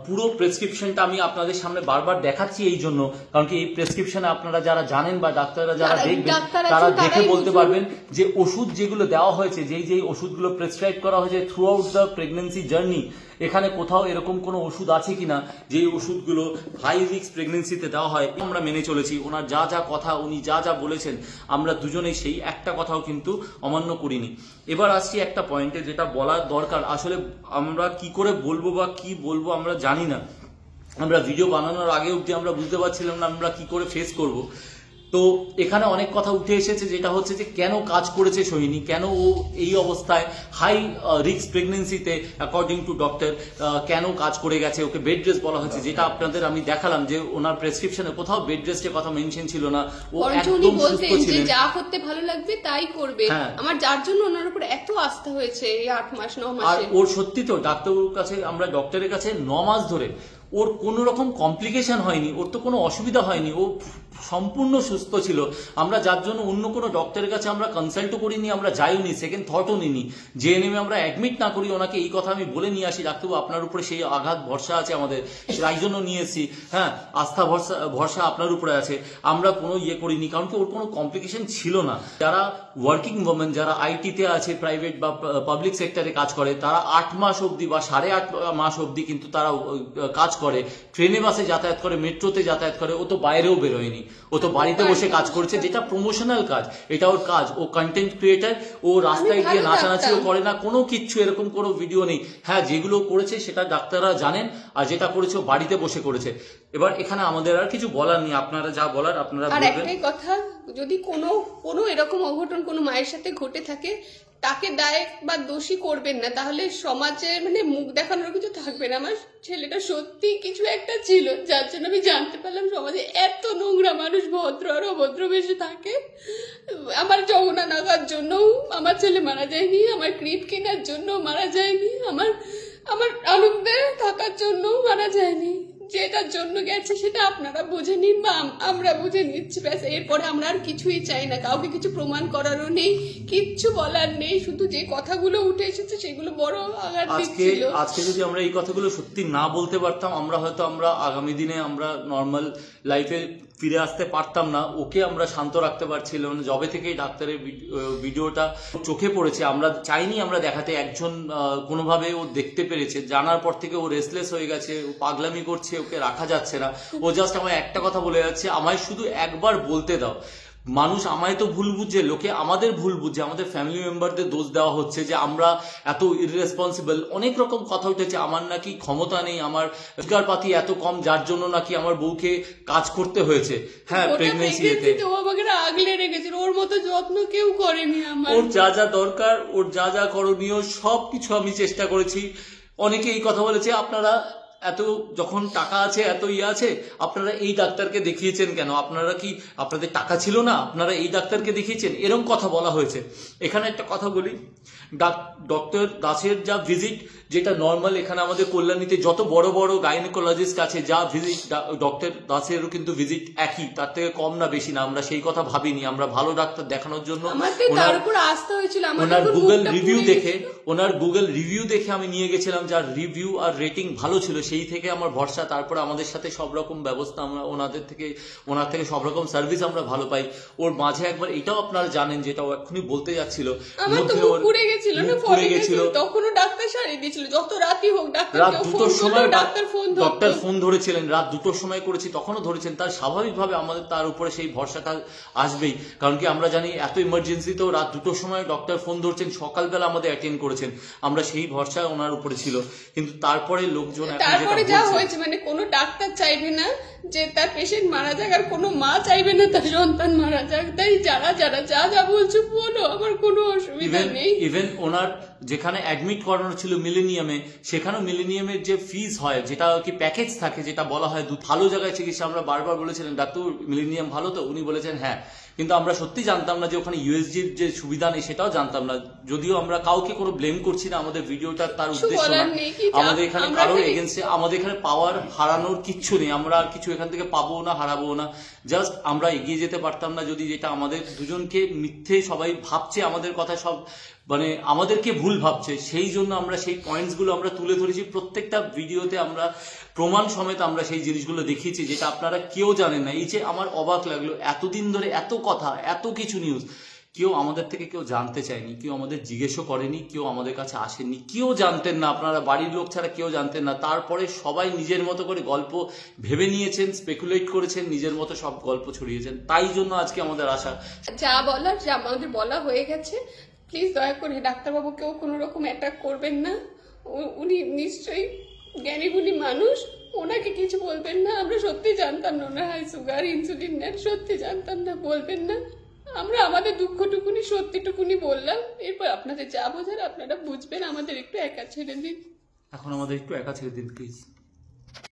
পুরো প্রেসক্রিপশনটা আমি আপনাদের সামনে বারবার দেখাচ্ছি এই জন্য, কারণ কি এই প্রেসক্রিপশনে আপনারা যারা জানেন বা ডাক্তাররা যারা দেখবেন তারা দেখে বলতে পারবেন যে ওষুধ যেগুলো দেওয়া হয়েছে, যেই ওষুধগুলো প্রেসক্রাইব করা হয়েছে through out the pregnancy journey, এখানে কোথাও এরকম কোনো ওষুধ আছে কিনা যে ওষুধগুলো হাই রিস্ক প্রেগনেন্সিতে দেওয়া হয়। আমরা মেনে চলেছি। ওনার যা যা কথা, উনি যা যা বলেছেন, আমরা দুজনেই সেই একটা কথাও কিন্তু অমান্য করিনি। এবার আসছি একটা পয়েন্টে, যেটা বলার দরকার। আসলে আমরা কি করে বলবো বা কি বলবো আমরা জানি না। আমরা ভিডিও বানানোর আগে অবধি আমরা বুঝতে পারছিলাম না আমরা কি করে ফেস করব। তো এখানে অনেক কথা উঠে এসেছে, যেটা হচ্ছে যে কেন কাজ করেছে সোহিনী, কেন ও এই অবস্থায় হাই রিস্ক প্রেগনেন্সিতে অ্যাকর্ডিং টু ডক্টর কেন কাজ করে গেছে। ওকে বেড রেস্ট বলা হয়েছে, যেটা আপনাদের আমি দেখালাম যে ওনার প্রেসক্রিপশনে কোথাও বেড রেস্টের কথা মেনশন ছিল না। ও একদম সুস্থ ছিলেন,
যা করতে ভালো লাগবে তাই করবে। আমার যার জন্য ওনার উপর এত আস্থা হয়েছে এই 8 মাস 9 মাসে।
আর ওর সত্যি তো ডাক্তারবাবুর কাছে, আমরা ডক্টরের কাছে 9 মাস ধরে ওর কোনো রকম কমপ্লিকেশন হয়নি, ওর তো কোনো অসুবিধা হয়নি, ও সম্পূর্ণ সুস্থ ছিল। আমরা যার জন্য অন্য কোনো ডক্টরের কাছে আমরা কনসাল্টও করিনি, আমরা যাইওনি, সেকেন্ড থটও নিইনি। জেএনএমে আমরা অ্যাডমিট না করি ওনাকে, এই কথা আমি বলে নিয়ে আসি ডাক্তারবাবু আপনার উপরে সেই আঘাত ভরসা আছে আমাদের, তাই জন্য নিয়ে এসেছি। হ্যাঁ, আস্থা ভরসা আপনার উপরে আছে। আমরা কোনো ইয়ে করিনি, কারণ কি ওর কোনো কমপ্লিকেশন ছিল না। যারা ওয়ার্কিং ওমেন, যারা আইটিতে আছে, প্রাইভেট বা পাবলিক সেক্টরে কাজ করে, তারা 8 মাস অবধি বা 8.5 মাস অবধি কিন্তু তারা কাজ করে, ট্রেনে বাসে যাতায়াত করে, মেট্রোতে যাতায়াত করে। ও তো বাইরেও বেরোয়নি, ও তো বাড়িতে বসে কাজ করছে, যেটা প্রমোশনাল কাজ, এটা ওর কাজ। ও কন্টেন্ট ক্রিয়েটার, ও রাস্তায় গিয়ে নাচানাচিও করে না, কোনো কিচ্ছু এরকম কোনো ভিডিও নেই। হ্যাঁ, যেগুলো করেছে সেটা ডাক্তাররা জানেন, আর যেটা করেছে ও বাড়িতে বসে করেছে। এবার এখানে আমাদের আর কিছু বলার নেই, আপনারা যা বলার আপনারা বলবেন।
আর একটাই কথা, যদি কোনো এরকম অঘটন কোনো মায়ের সাথে ঘটে থাকে, তাকে দায় বা দোষী করবেন না, তাহলে সমাজে মানে মুখ দেখানোর কিছু থাকবে না। আমার ছেলেটা সত্যি কিছু একটা ছিল, যার জন্য আমি জানতে পারলাম সমাজে এত নোংরা মানুষ ভদ্র আর অভদ্র বেশি থাকে। আমার যমুনা নাগার জন্য আমার ছেলে মারা যায়নি, আমার ক্রিপ কেনার জন্য মারা যায়নি, আমার আনন্দে থাকার জন্য মারা যায়নি। যেটার জন্য গেছে সেটা আপনারা বুঝে নিন বা আমরা বুঝে নিচ্ছি, ব্যাস। এরপরে আমরা আর কিছুই চাই না, কাউকে কিছু প্রমাণ করারও নেই, কিচ্ছু বলার নেই, শুধু যে কথাগুলো উঠে এসেছে সেগুলো বড় আঘাত দিচ্ছিল।
আজকে যদি আমরা এই কথাগুলো সত্যি না বলতে পারতাম, আমরা হয়তো আগামী দিনে আমরা নর্মাল লাইফে ফিরে আসতে পারতাম না। ওকে আমরা শান্ত রাখতে পারছিলাম না। যবে থেকেই ডাক্তারের ভিডিওটা চোখে পড়েছে, আমরা চাইনি আমরা দেখাতে, একজন কোনোভাবে ও দেখতে পেরেছে, জানার পর থেকে ও রেসলেস হয়ে গেছে, ও পাগলামি করছে, ওকে রাখা যাচ্ছে না। ও জাস্ট আমায় একটা কথা বলে যাচ্ছে, আমায় শুধু একবার বলতে দাও। মানুষ আমায় তো ভুল বুঝছে, লোকে আমাদের ভুল বুঝছে, আমাদের ফ্যামিলি মেম্বারদের দোষ দেওয়া হচ্ছে যে আমরা এত ইররেসপন্সিবল। অনেক রকম কথা উঠেছে, আমার নাকি ক্ষমতা নেই, আমার রোজগারপাতি এত কম, যার জন্য নাকি আমার বউকে কাজ করতে হয়েছে। হ্যাঁ, প্রেগনেন্সিতে
ও আমাকে আগলে রেখেছিল, ওর মতো যত্ন কেউ করেনি আমার।
ওর যা যা দরকার, ওর যা যা করণীয় সবকিছু আমি চেষ্টা করেছি। অনেকে এই কথা বলেছে, আপনারা এত যখন টাকা আছে, এত আছে, আপনারা এই ডাক্তারকে দেখিয়েছেন কেন? আপনারা কি আপনাদের টাকা ছিল না? আপনারা এই ডাক্তারকে দেখিয়েছেন, এরকম কথা বলা হয়েছে। এখানে একটা কথা বলি, ডক্টর দাসের যা ভিজিট, যেটা নর্মাল এখানে আমাদের কল্যাণীতে যত বড় বড় গাইনোকোলজিস্ট আছে, যা ভিজিট ডক্টর দাসেরও কিন্তু ভিজিট একই, তার থেকে কম না বেশি না। আমরা সেই কথা ভাবিনি, আমরা ভালো ডাক্তার দেখানোর জন্য ওনার গুগল রিভিউ দেখে আমি নিয়ে গেছিলাম, যার রিভিউ আর রেটিং ভালো ছিল, সেই থেকে আমার ভরসা। তারপরে আমাদের সাথে সব রকম ব্যবস্থা, আমরা ওনার থেকে সব রকম সার্ভিস আমরা ভালো পাই। ওর মাঝে একবার এটাও আপনারা জানেন, যেটা ও এক্ষুনি বলতে যাচ্ছিল, রাত 2টোর সময় ডক্টর ফোন ধরেছিলেন, রাত 2টোর সময় করেছি, তখনও ধরেছেন। তার স্বাভাবিকভাবে আমাদের তার উপরে সেই ভরসাটা আসবেই, কারণ কি আমরা জানি এত ইমার্জেন্সিতেও রাত 2টোর সময় ডক্টর ফোন ধরছেন, সকালবেলা আমাদের অ্যাটেন্ড করেছেন, আমরা সেই ভরসা ওনার উপরে ছিল। কিন্তু তারপরে লোকজন
তারপরে যা হয়েছে, মানে কোনো ডাক্তার চাইবে না যে তার পেশেন্ট মারা যাক, আর কোনো মা চাইবে না তার সন্তান মারা যাক। তাই যারা যা বলছো বলো, আমার কোনো অসুবিধা নেই।
ইভেন ওনার যেখানে অ্যাডমিট করানো ছিল মিলেনিয়ামে, সেখানেও মিলেনিয়ামের যে ফিজ হয়, যেটা কি প্যাকেজ থাকে, যেটা বলা হয় ভালো জায়গায় চিকিৎসা, আমরা বারবার বলেছিলেন ডাক্তার মিলেনিয়াম ভালো তো, উনি বলেছেন হ্যাঁ। কিন্তু আমরা সত্যি জানতাম না যে ওখানে ইউএসজির যে সুবিধা নেই, সেটাও জানতাম না। যদিও আমরা কাউকে কোনো ব্লেম করছি না, আমাদের ভিডিওটা তার উদ্দেশ্য না, আমাদের এখানে কারোর এগেন্সে, আমাদের এখানে পাওয়ার হারানোর কিচ্ছু নেই, আমরা আর কিছু এখান থেকে পাবো না, হারাবো না। জাস্ট আমরা এগিয়ে যেতে পারতাম না যদি, যেটা আমাদের দুজনকে মিথ্যে সবাই ভাবছে, আমাদের কথা সব মানে আমাদেরকে ভুল ভাবছে, সেই জন্য আমরা সেই পয়েন্টসগুলো আমরা তুলে ধরেছি। প্রত্যেকটা ভিডিওতে আমরা প্রমাণ সমেত আমরা সেই জিনিসগুলো দেখিয়েছি, যেটা আপনারা কেউ জানেন না। এই যে আমার অবাক লাগলো, এতদিন ধরে এত কথা, এত কিছু নিউজ, কেউ আমাদের থেকে কেউ জানতে চায়নি, কেউ আমাদের জিজ্ঞেসও করেনি, কেউ আমাদের কাছে আসেননি, কেউ জানতেন না, আপনারা বাড়ির লোক ছাড়া কেউ জানতেন না। তারপরে সবাই নিজের মতো করে গল্প ভেবে নিয়েছেন, স্পেকুলেট করেছেন, নিজের মতো সব গল্প ছড়িয়েছেন। তাই জন্য আজকে আমাদের আশা,
যা বলার যা আমাদের বলা হয়ে গেছে। প্লিজ দয়া করে ডাক্তারবাবুকেও কোনো রকম অ্যাটাক করবেন না, উনি নিশ্চয়ই জ্ঞানী গুণী মানুষ, ওনাকে কিছু বলবেন না। আমরা সত্যি জানতাম না ওনার হাই সুগার, ইনসুলিন নেন, সত্যি জানতাম না, বলবেন না। আমরা আমাদের দুঃখটুকুনি সত্যিটুকুনি বললাম, এরপর আপনাদের যা বোঝার আপনারা বুঝবেন। আমাদের একটু একা ছেড়ে দিন,
এখন আমাদের একটু একা ছেড়ে দিন প্লিজ।